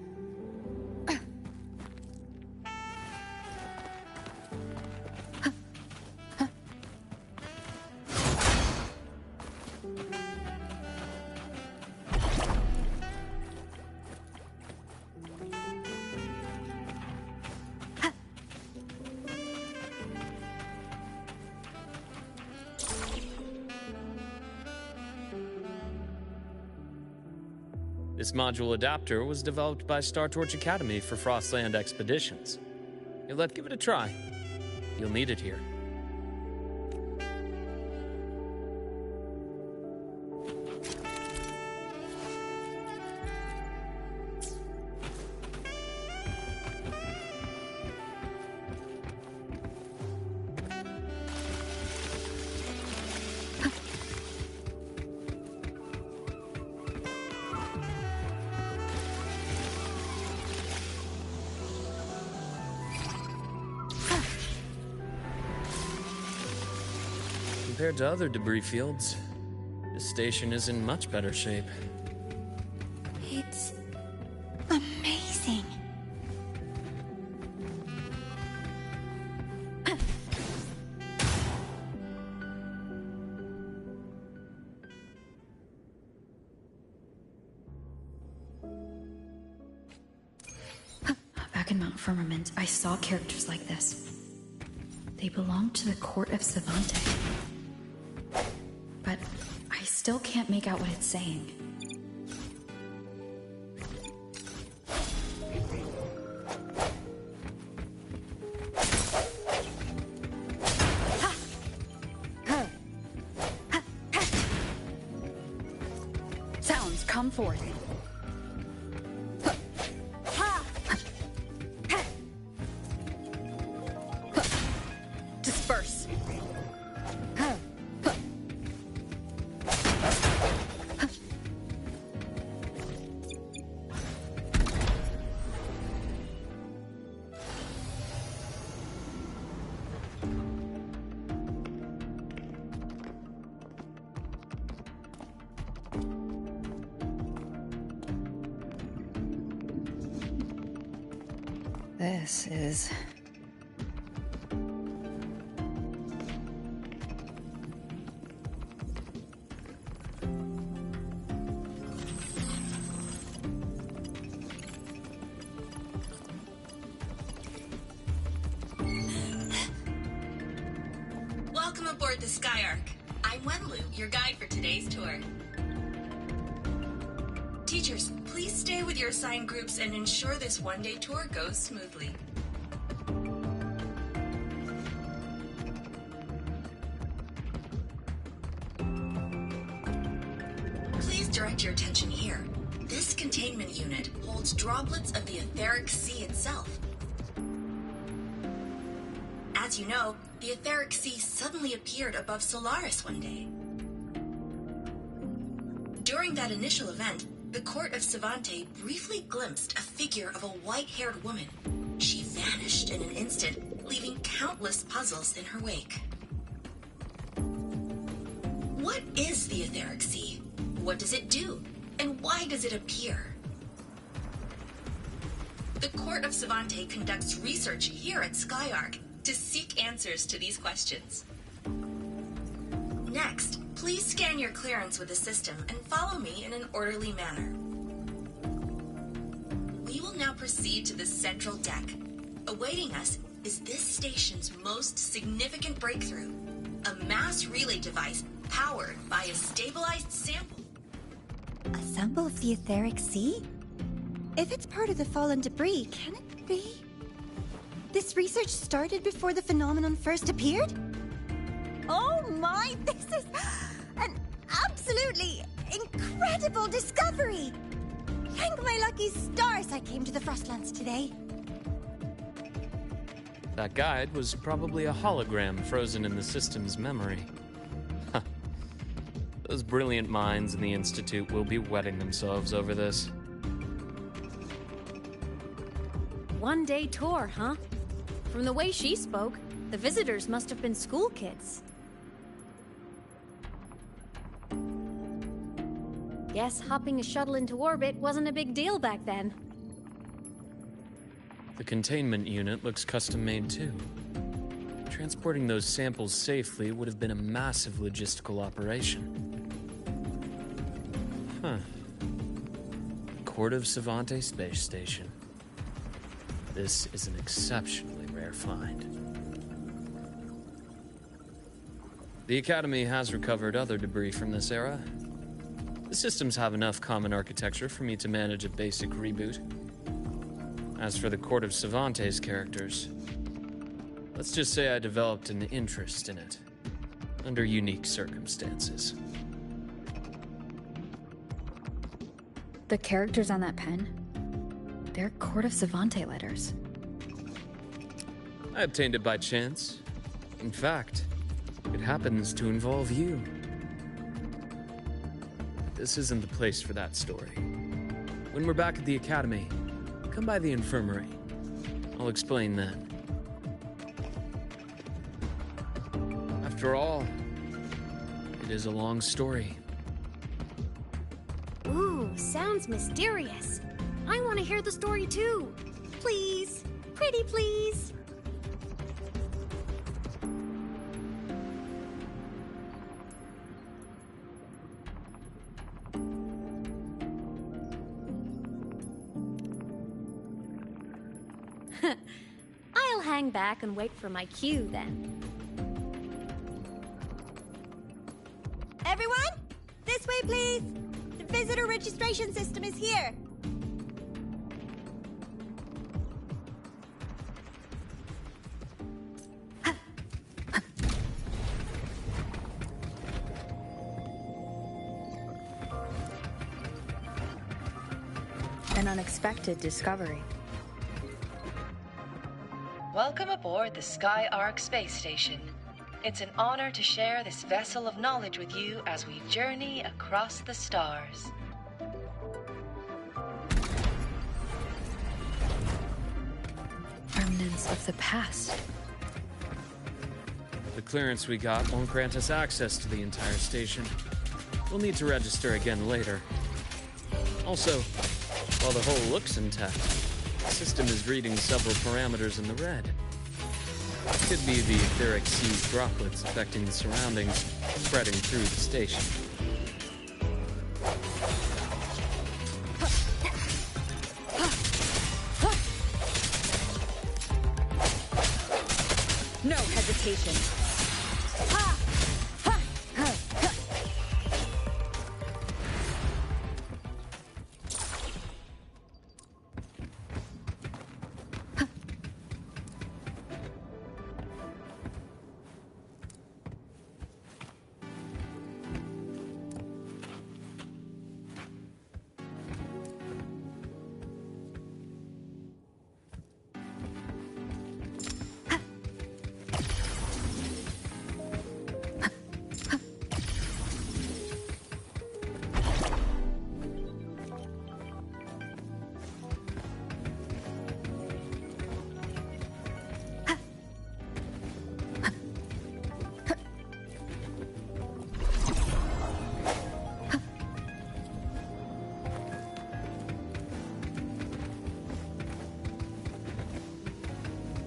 This module adapter was developed by Star Torch Academy for Frostland expeditions. Let's give it a try. You'll need it here. Compared to other debris fields, this station is in much better shape. It's amazing. Back in Mount Firmament, I saw characters like this. They belonged to the court of Savante. But I still can't make out what it's saying. Sounds, come forth. Disperse. This is... Welcome aboard the Skyark. I'm Wenlu, your guide for today's tour. Teachers, please stay with your assigned groups and ensure this one-day tour goes smoothly. Please direct your attention here. This containment unit holds droplets of the etheric sea itself. As you know, the etheric sea suddenly appeared above Solaris one day. During that initial event, the court of Savante briefly glimpsed a figure of a white-haired woman. She vanished in an instant, leaving countless puzzles in her wake. What is the etheric sea? What does it do? And why does it appear? The Court of Savante conducts research here at Skyark to seek answers to these questions. Next, please scan your clearance with the system and follow me in an orderly manner. We will now proceed to the central deck. Awaiting us is this station's most significant breakthrough, a mass relay device powered by a stabilized sample. A sample of the etheric sea? If it's part of the fallen debris, can it be? This research started before the phenomenon first appeared? Oh my, this is an absolutely incredible discovery! Thank my lucky stars I came to the Frostlands today. That guide was probably a hologram frozen in the system's memory. Huh. Those brilliant minds in the Institute will be wetting themselves over this. One-day tour, huh? From the way she spoke, the visitors must have been school kids. Guess hopping a shuttle into orbit wasn't a big deal back then. The containment unit looks custom-made too. Transporting those samples safely would have been a massive logistical operation. Huh. Court of Savante Space Station. This is an exceptionally rare find. The Academy has recovered other debris from this era. The systems have enough common architecture for me to manage a basic reboot. As for the Court of Savante's characters, let's just say I developed an interest in it, under unique circumstances. The characters on that pen, they're Court of Savante letters. I obtained it by chance. In fact, it happens to involve you. This isn't the place for that story. When we're back at the Academy, come by the infirmary. I'll explain then. After all, it is a long story. Ooh, sounds mysterious. I want to hear the story too. Please, pretty please. I'll hang back and wait for my cue then. Everyone, this way please. The visitor registration system is here. An unexpected discovery. Welcome aboard the Skyark space station. It's an honor to share this vessel of knowledge with you as we journey across the stars. Remnants of the past. The clearance we got won't grant us access to the entire station. We'll need to register again later. Also, while the hull looks intact, the system is reading several parameters in the red. Could be the etheric sea droplets affecting the surroundings, spreading through the station. No hesitation.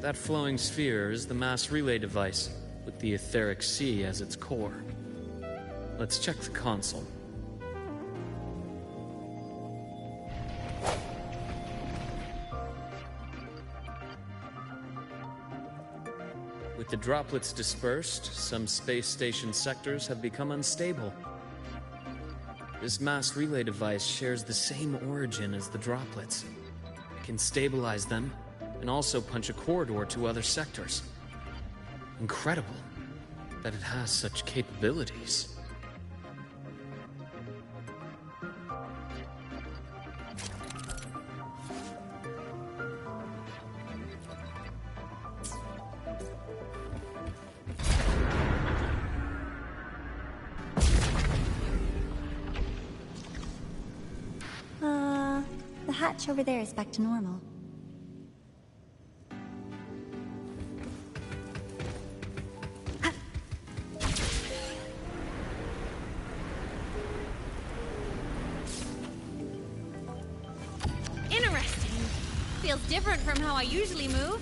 That flowing sphere is the mass relay device, with the etheric sea as its core. Let's check the console. With the droplets dispersed, some space station sectors have become unstable. This mass relay device shares the same origin as the droplets. It can stabilize them and also punch a corridor to other sectors. Incredible that it has such capabilities. The hatch over there is back to normal. Interesting. Feels different from how I usually move.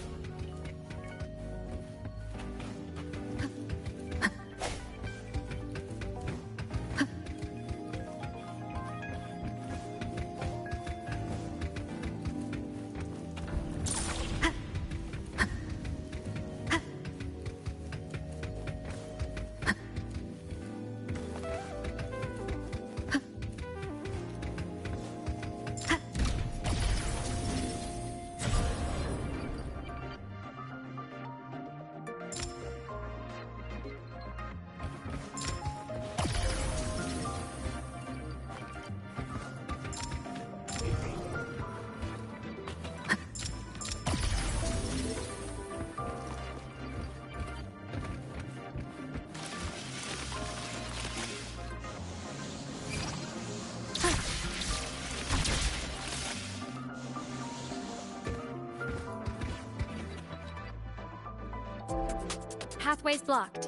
Pathway's blocked.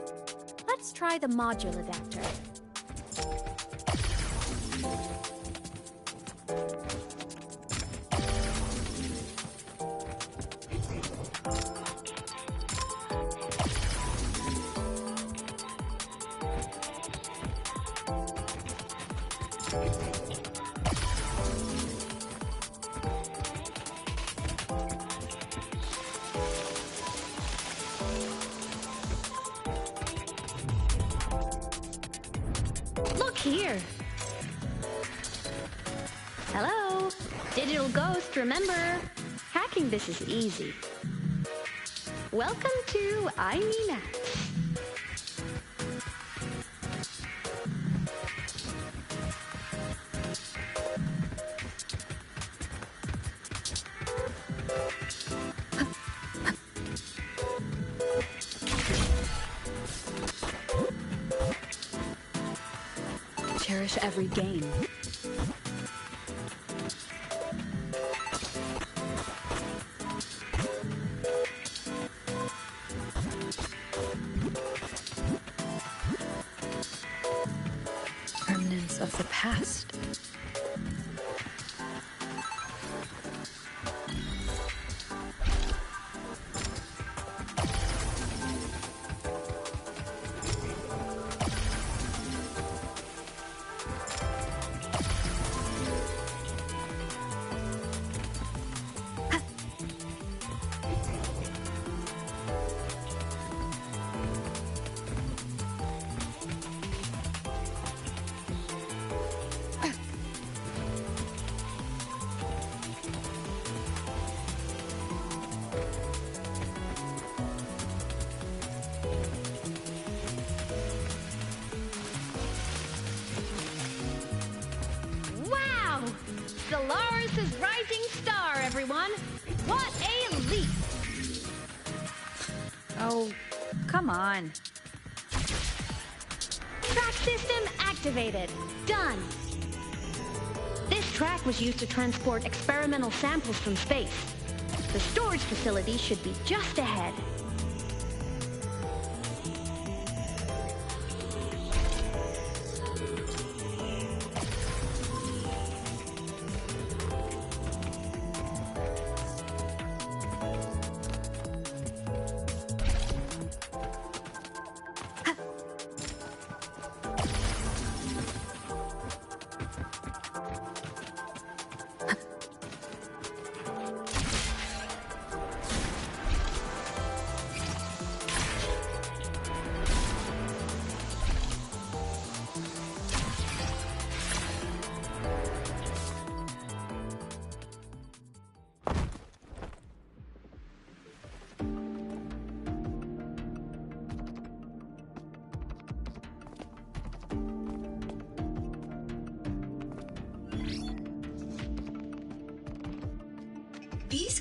Let's try the module adapter. Here. Hello? Digital Ghost, remember? Hacking this is easy. Welcome to I Mean Act. Cherish every gain. Remnants of the past. Solaris' rising star, everyone! What a leap! Oh, come on. Track system activated. Done. This track was used to transport experimental samples from space. The storage facility should be just ahead.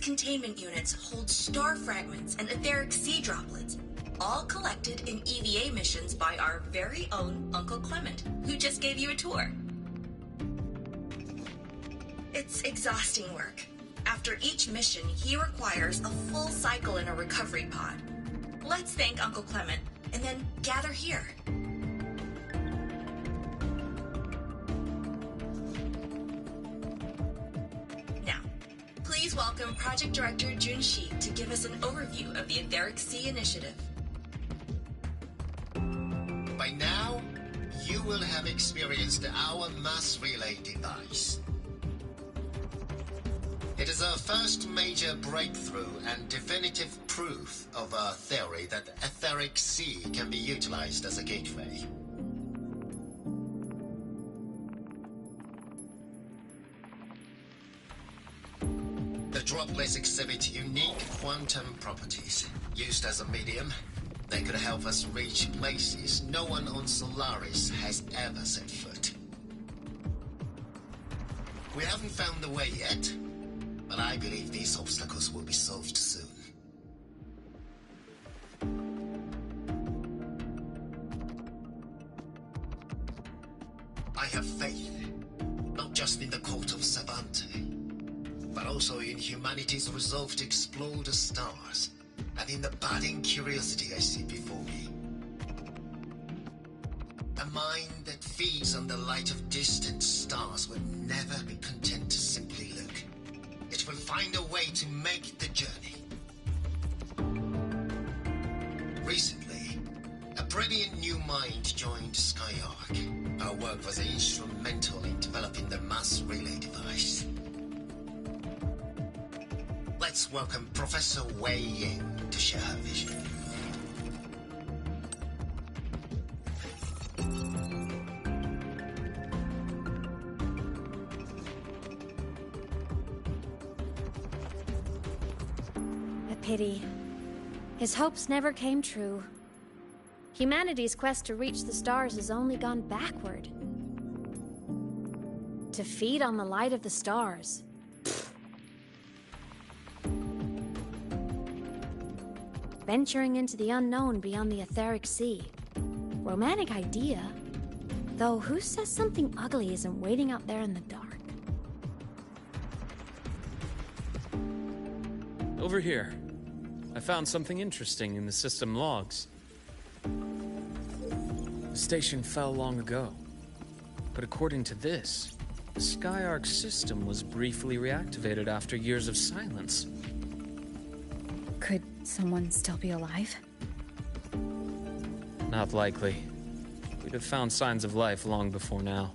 containment units hold star fragments and etheric sea droplets, all collected in EVA missions by our very own Uncle Clement, who just gave you a tour. It's exhausting work. After each mission, he requires a full cycle in a recovery pod. Let's thank Uncle Clement, and then gather here. Now, please welcome Project Director Junshi to give us an overview of the Etheric Sea Initiative. By now, you will have experienced our mass relay device. It is our first major breakthrough and definitive proof of our theory that Etheric Sea can be utilized as a gateway. The droplets exhibit unique quantum properties. Used as a medium, they could help us reach places no one on Solaris has ever set foot. We haven't found the way yet, but I believe these obstacles will be solved soon. I have faith, not just in the court of Savante, but also in humanity's resolve to explore the stars, and in the budding curiosity I see before me. A mind that feeds on the light of distant stars will never be content to simply look. It will find a way to make the journey. Recently, a brilliant new mind joined Skyark. Our work was instrumental in developing the mass relay device. Let's welcome Professor Wei Ying to share her vision. Pity. His hopes never came true. Humanity's quest to reach the stars has only gone backward. To feed on the light of the stars. Venturing into the unknown beyond the Etheric Sea. Romantic idea. Though who says something ugly isn't waiting out there in the dark? Over here. I found something interesting in the system logs. The station fell long ago. But according to this, the Skyark system was briefly reactivated after years of silence. Could someone still be alive? Not likely. We'd have found signs of life long before now.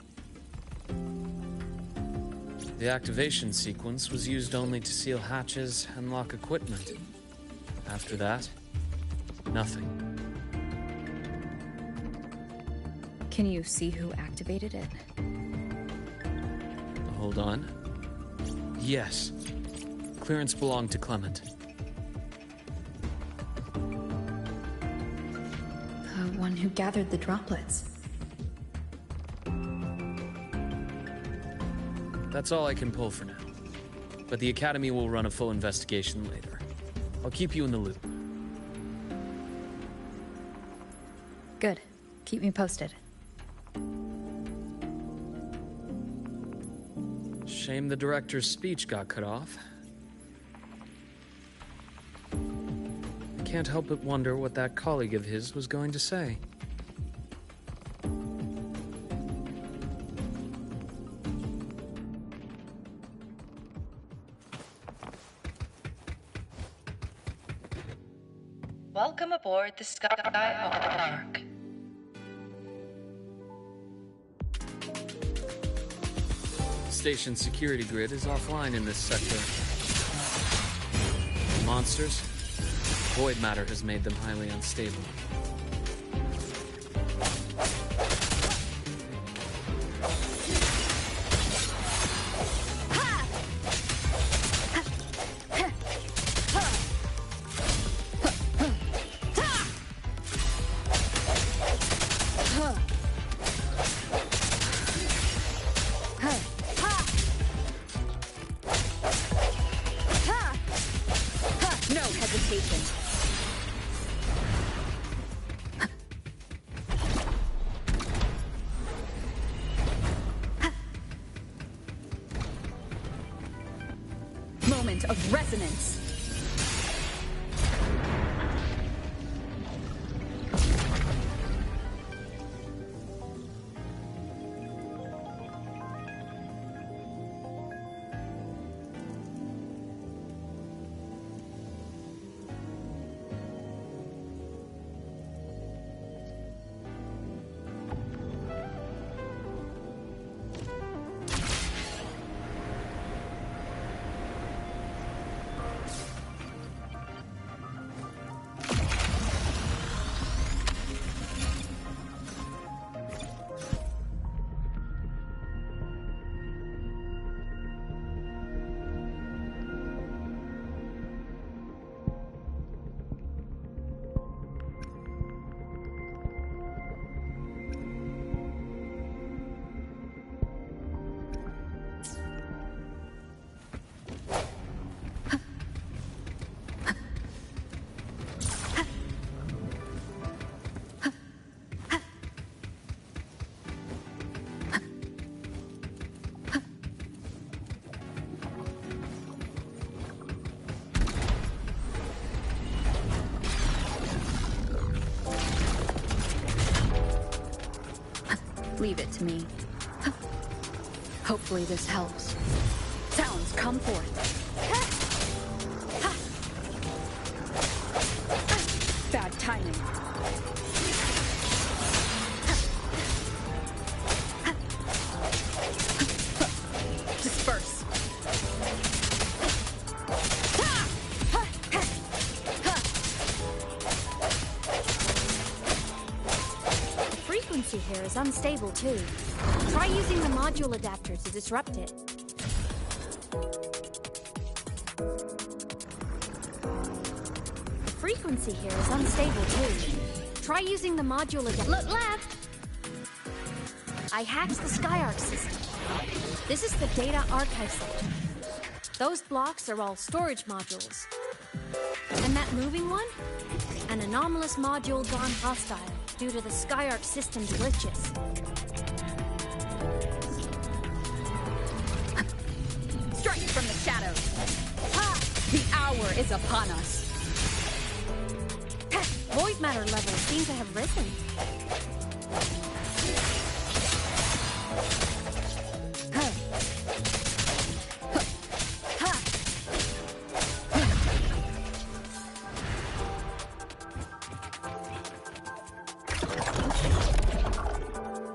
The activation sequence was used only to seal hatches and lock equipment. After that, nothing. Can you see who activated it? Hold on. Yes. Clearance belonged to Clement. The one who gathered the droplets. That's all I can pull for now. But the Academy will run a full investigation later. I'll keep you in the loop. Good. Keep me posted. Shame the director's speech got cut off. I can't help but wonder what that colleague of his was going to say. Welcome aboard the Skyark. Station security grid is offline in this sector. Monsters? Void matter has made them highly unstable. moment of resonance. Leave it to me. Hopefully this helps. Sounds come forth. Bad timing. Disperse. The frequency here is unstable too. Try using the module adapter to disrupt it. The frequency here is unstable too. Try using the module adapter. Look left! I hacked the SkyArc system. This is the data archive section. Those blocks are all storage modules. And that moving one? An anomalous module gone hostile due to the SkyArc system's glitches. Strike from the shadows. The hour is upon us. Void matter levels seem to have risen.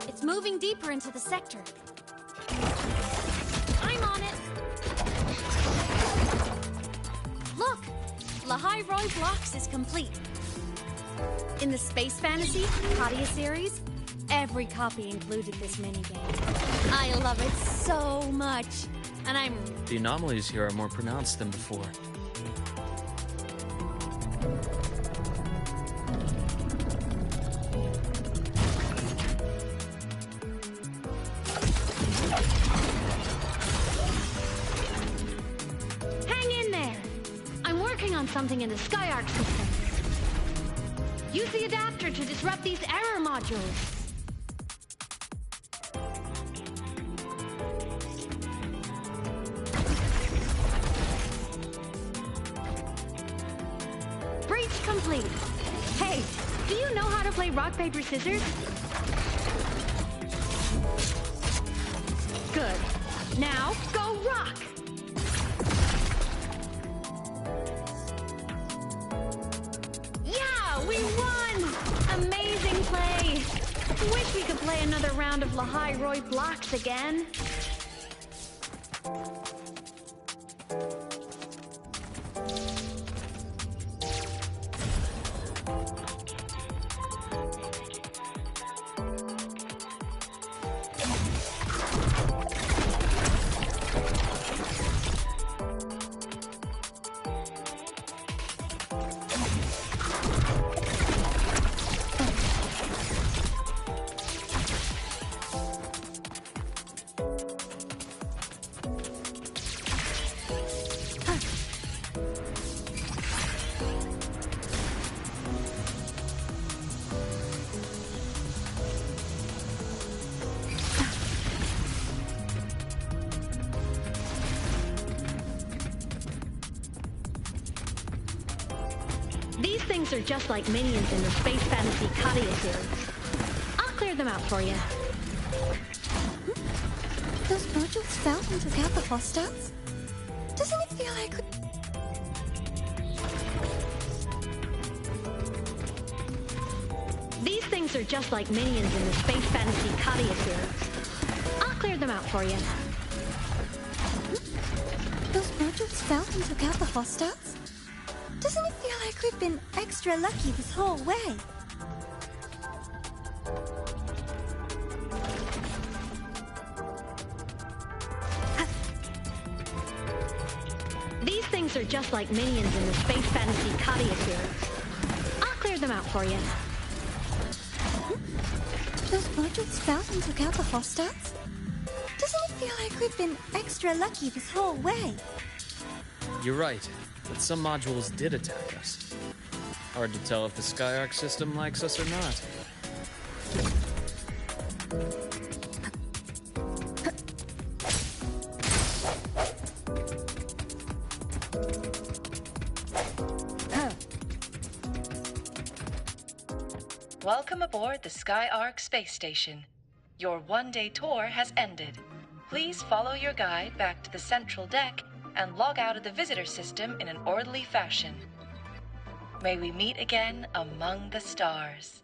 It's moving deeper into the sector. I'm on it. Look! Lahai Roy Blocks is complete. In the Space Fantasy Katia series, every copy included this minigame. I love it so much, and I'm... The anomalies here are more pronounced than before. Hang in there! I'm working on something in the SkyArc system. Use the adapter to disrupt these error modules. Breach complete. Hey, do you know how to play rock, paper, scissors? Good. Now, go rock! We won! Amazing play! Wish we could play another round of Lahai Roy Blocks again. things are just like minions in the space fantasy Katia series. I'll clear them out for you. Those modules fell and took out the hostiles? Doesn't it feel like... These things are just like minions in the space fantasy Katia series. I'll clear them out for you. Those modules fell and took out the hostiles? Doesn't it feel like we've been extra lucky this whole way? These things are just like minions in the space fantasy Katia series. I'll clear them out for you. Those modules fell and took out the hostiles? Doesn't it feel like we've been extra lucky this whole way? You're right, but some modules did attack us. Hard to tell if the Skyark system likes us or not. Welcome aboard the Skyark space station. Your one-day tour has ended. Please follow your guide back to the central deck and log out of the visitor system in an orderly fashion. May we meet again among the stars.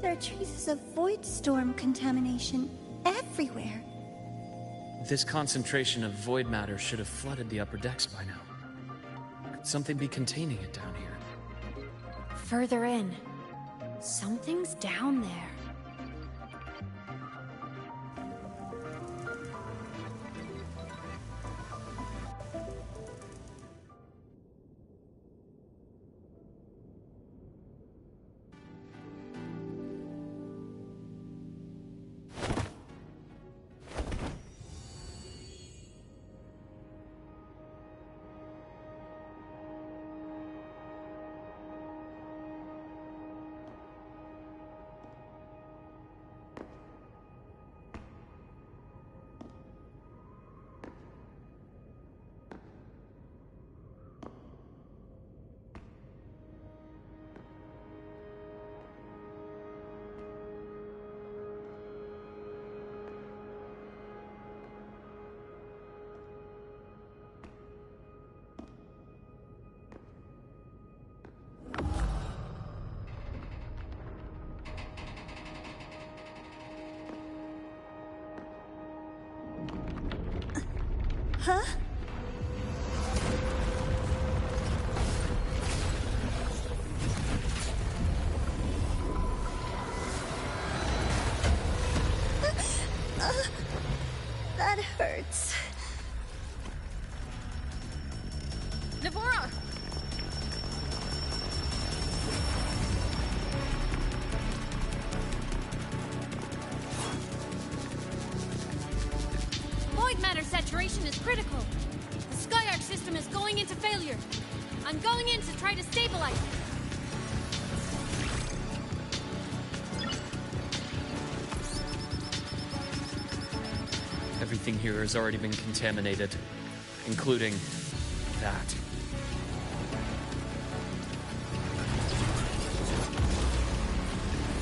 There are traces of void storm contamination everywhere. This concentration of void matter should have flooded the upper decks by now. Could something be containing it down here? Further in. Something's down there. Huh? That hurts. Navora! Void matter saturation is critical. The Skyark system is going into failure. I'm going in to try to stabilize it. Everything here has already been contaminated, including that.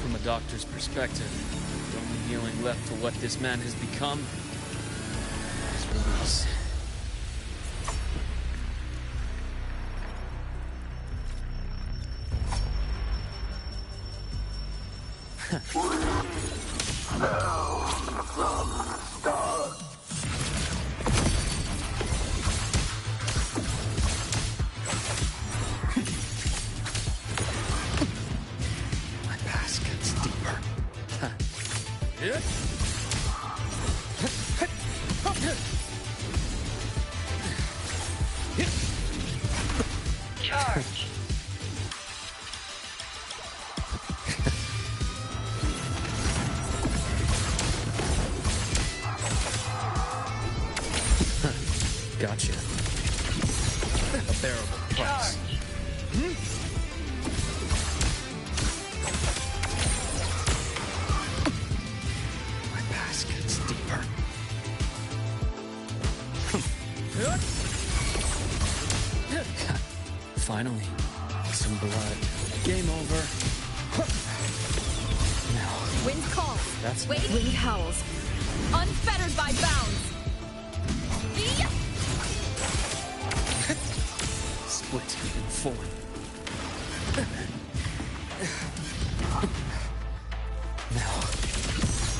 From a doctor's perspective, the only healing left for what this man has become is release. Charge. Gotcha. A bearable price. My past gets deeper. Finally, some blood. Game over. Now. Wind calls. That's Wait. Wind howls. Unfettered by bounds. Split in four. Now,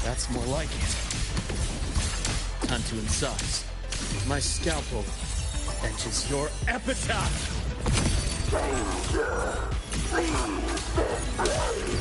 that's more like it. Time to incise. My scalpel etches your epitaph. Danger. Please step away.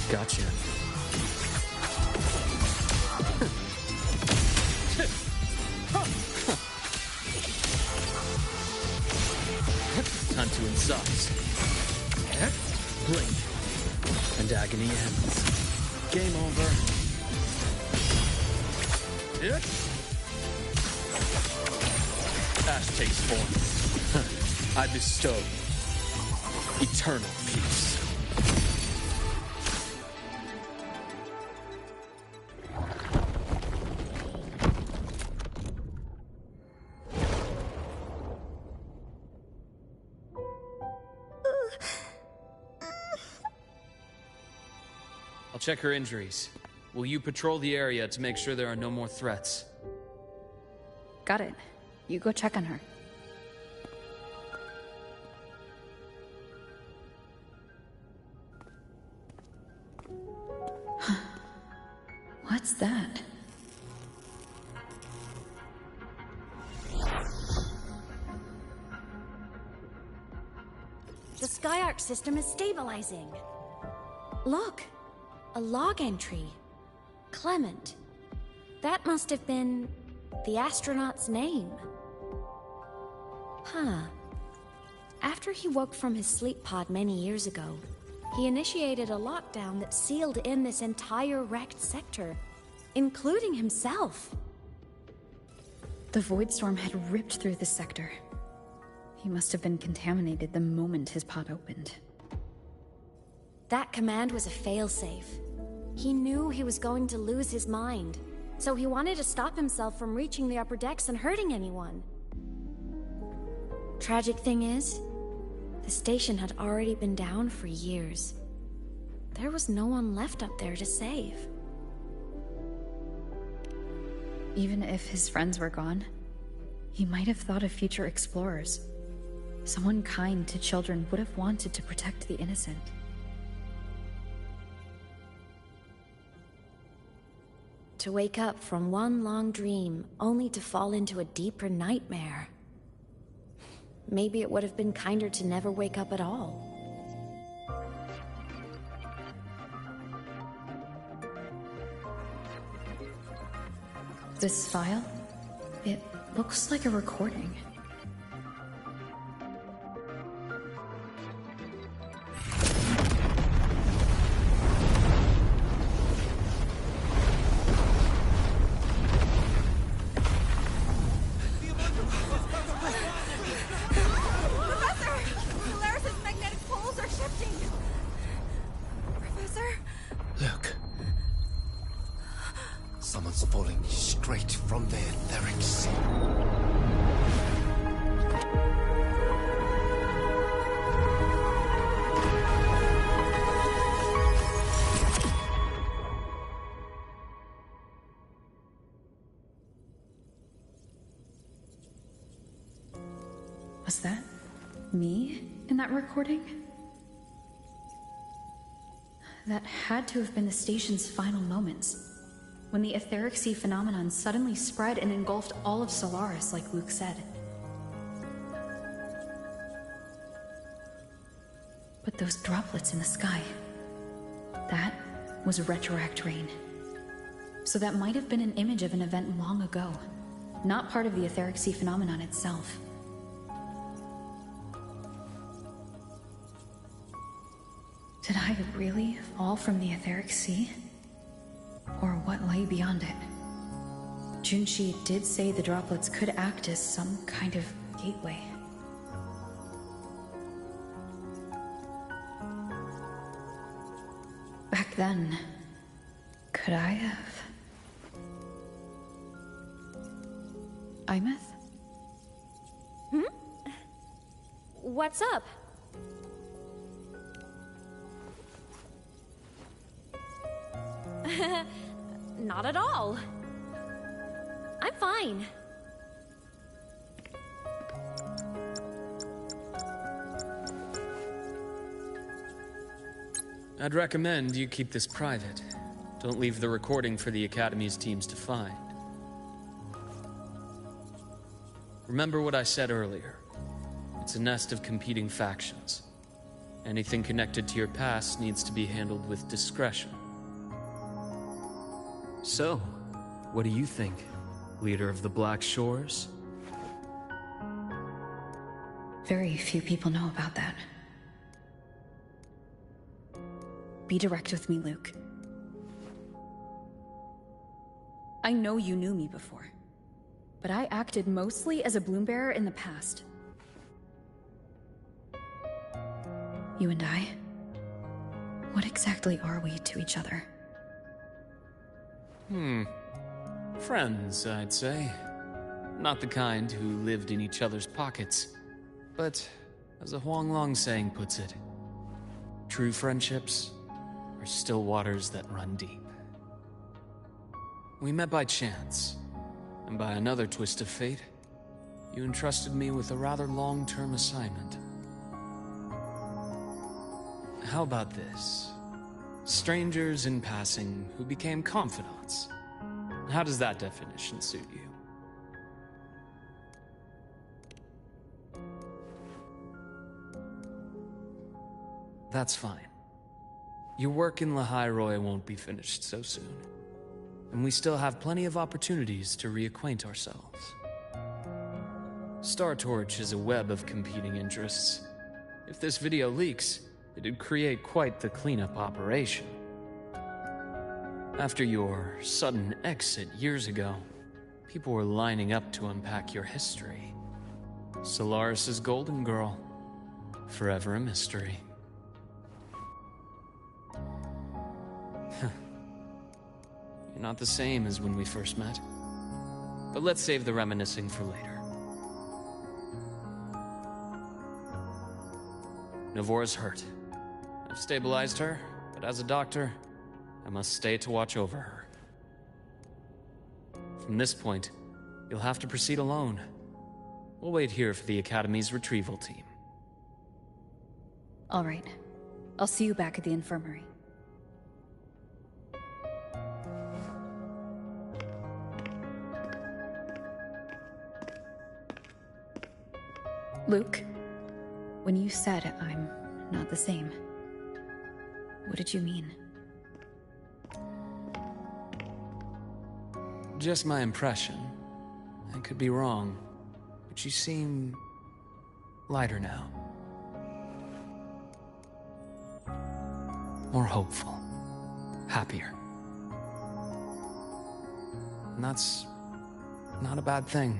Gotcha. Time to incise. Blink. And agony ends. Game over. Ash takes form. I bestow eternal peace. I'll check her injuries. Will you patrol the area to make sure there are no more threats? Got it. You go check on her. What's that? The Skyark system is stabilizing. Look, a log entry. Clement. That must have been the astronaut's name. Huh. After he woke from his sleep pod many years ago, he initiated a lockdown that sealed in this entire wrecked sector, including himself. The void storm had ripped through the sector. He must have been contaminated the moment his pod opened. That command was a failsafe. He knew he was going to lose his mind, so he wanted to stop himself from reaching the upper decks and hurting anyone. Tragic thing is, the station had already been down for years. There was no one left up there to save. Even if his friends were gone, he might have thought of future explorers. Someone kind to children would have wanted to protect the innocent. To wake up from one long dream, only to fall into a deeper nightmare. Maybe it would have been kinder to never wake up at all. This file? It looks like a recording. Someone's falling straight from the etheric sea. Was that me in that recording? That had to have been the station's final moments, when the etheric sea phenomenon suddenly spread and engulfed all of Solaris, like Luke said. But those droplets in the sky, that was retroact rain. So that might have been an image of an event long ago, not part of the etheric sea phenomenon itself. Did I really fall from the etheric sea? Or what lay beyond it? Junshi did say the droplets could act as some kind of gateway. Back then, could I have... Imeth? What's up? Not at all. I'm fine. I'd recommend you keep this private. Don't leave the recording for the Academy's teams to find. Remember what I said earlier. It's a nest of competing factions. Anything connected to your past needs to be handled with discretion. So, what do you think, leader of the Black Shores? Very few people know about that. Be direct with me, Luke. I know you knew me before, but I acted mostly as a bloom-bearer in the past. You and I, what exactly are we to each other? Friends, I'd say. Not the kind who lived in each other's pockets. But, as a Huanglong saying puts it, true friendships are still waters that run deep. We met by chance, and by another twist of fate, you entrusted me with a rather long-term assignment. How about this? Strangers in passing who became confidants. How does that definition suit you? That's fine. Your work in Lahai won't be finished so soon. And we still have plenty of opportunities to reacquaint ourselves. Star Torch is a web of competing interests. If this video leaks, it'd create quite the cleanup operation. After your sudden exit years ago, people were lining up to unpack your history. Solaris' Golden Girl, forever a mystery. You're not the same as when we first met. But let's save the reminiscing for later. Navora's hurt. I've stabilized her, but as a doctor, I must stay to watch over her. From this point, you'll have to proceed alone. We'll wait here for the Academy's retrieval team. All right. I'll see you back at the infirmary. Luke, when you said I'm not the same, what did you mean? Just my impression. I could be wrong, but you seem lighter now. More hopeful. Happier. And that's not a bad thing.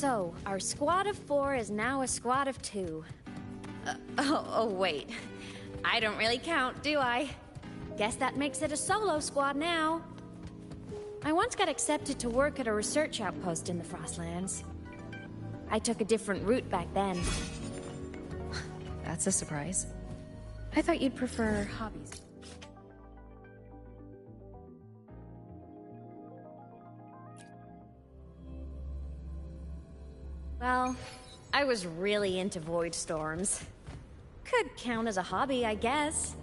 So, our squad of 4 is now a squad of 2. Oh, wait. I don't really count, do I? Guess that makes it a solo squad now. I once got accepted to work at a research outpost in the Frostlands. I took a different route back then. That's a surprise. I thought you'd prefer hobbies. Well, I was really into void storms. Could count as a hobby, I guess.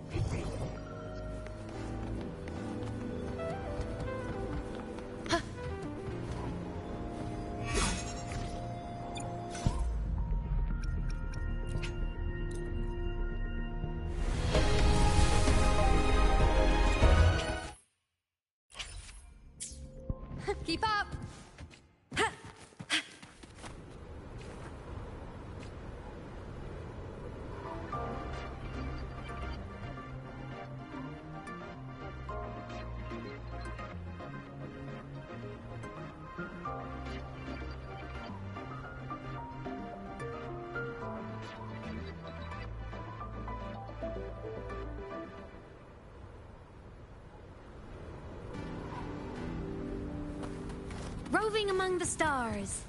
Keep up! Roving among the stars.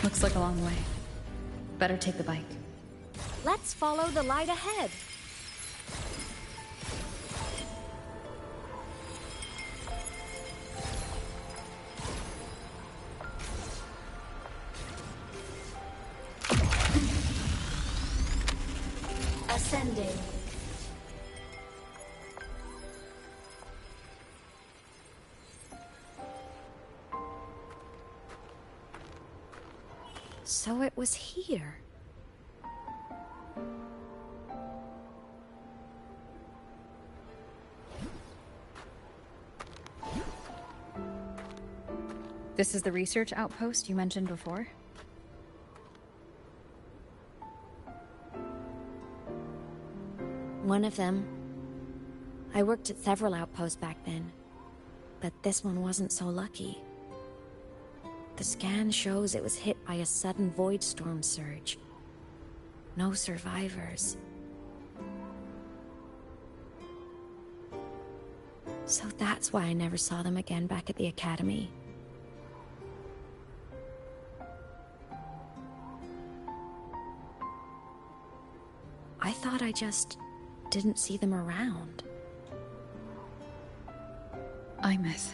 Looks like a long way. Better take the bike. Let's follow the light ahead. Ascending. So it was here. This is the research outpost you mentioned before? One of them. I worked at several outposts back then, but this one wasn't so lucky. The scan shows it was hit by a sudden void storm surge. No survivors. So that's why I never saw them again back at the academy. I thought I just didn't see them around. Imeth.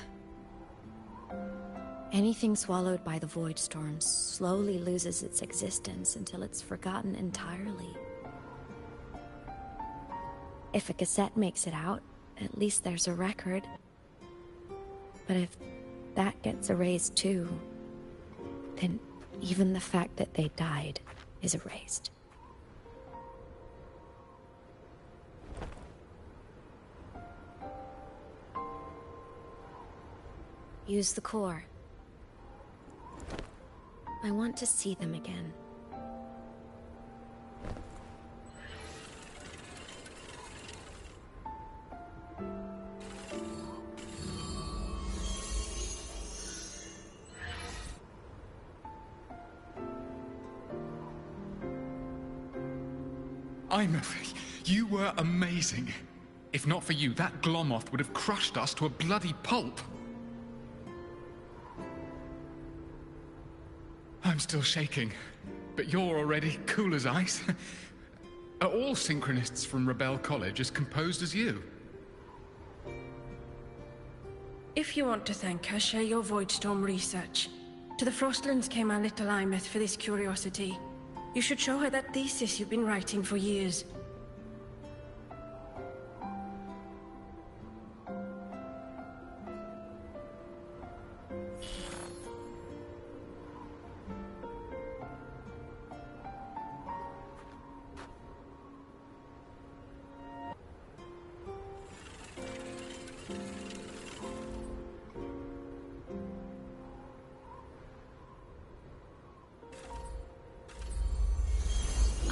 Anything swallowed by the void storms slowly loses its existence until it's forgotten entirely. If a cassette makes it out, at least there's a record. But if that gets erased too, then even the fact that they died is erased. Use the core. I want to see them again. Imeth, you were amazing. If not for you, that Glomoth would have crushed us to a bloody pulp. I'm still shaking, but you're already cool as ice. Are all synchronists from Rebel College as composed as you? If you want to thank her, share your Voidstorm research. To the Frostlands came our little Imeth for this curiosity. You should show her that thesis you've been writing for years.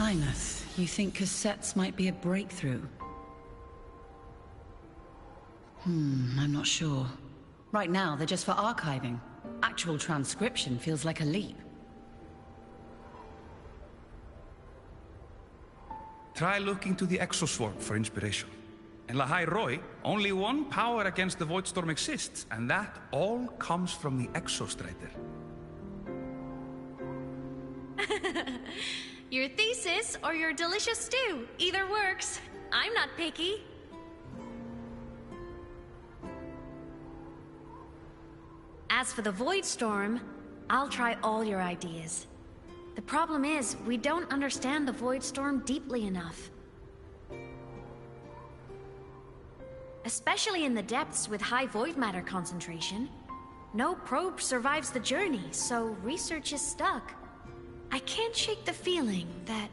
Imeth, you think cassettes might be a breakthrough? I'm not sure. Right now, they're just for archiving. Actual transcription feels like a leap. Try looking to the Exoswarm for inspiration. In Lahai Roi, only one power against the Voidstorm exists, and that all comes from the Exostrider. Your thesis or your delicious stew. Either works. I'm not picky. As for the Voidstorm, I'll try all your ideas. The problem is, we don't understand the Voidstorm deeply enough. Especially in the depths with high void matter concentration. No probe survives the journey, so research is stuck. I can't shake the feeling that...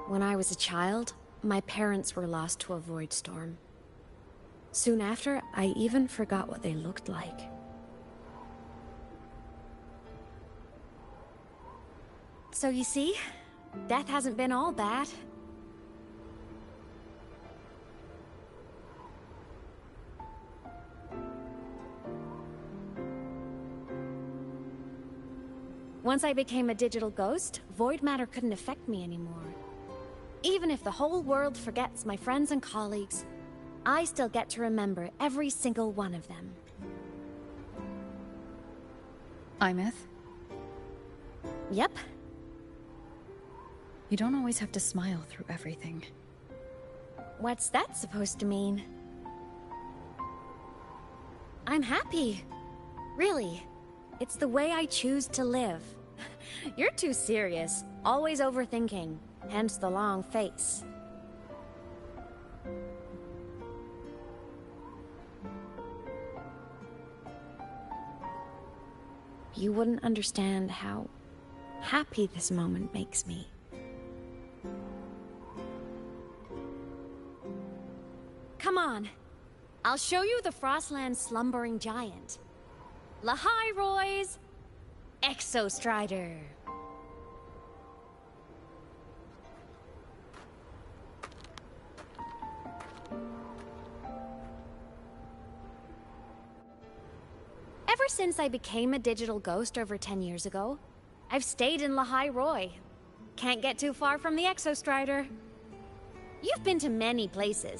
When I was a child, my parents were lost to a void storm. Soon after, I even forgot what they looked like. So you see, death hasn't been all bad. Once I became a digital ghost, void matter couldn't affect me anymore. Even if the whole world forgets my friends and colleagues, I still get to remember every single one of them. Imeth? Yep. You don't always have to smile through everything. What's that supposed to mean? I'm happy. Really. It's the way I choose to live. You're too serious, always overthinking, hence the long face. You wouldn't understand how happy this moment makes me. Come on. I'll show you the Frostland's slumbering giant. Lahai Roi's Exostrider. Ever since I became a digital ghost over 10 years ago, I've stayed in Lahai Roi. Can't get too far from the Exostrider. You've been to many places,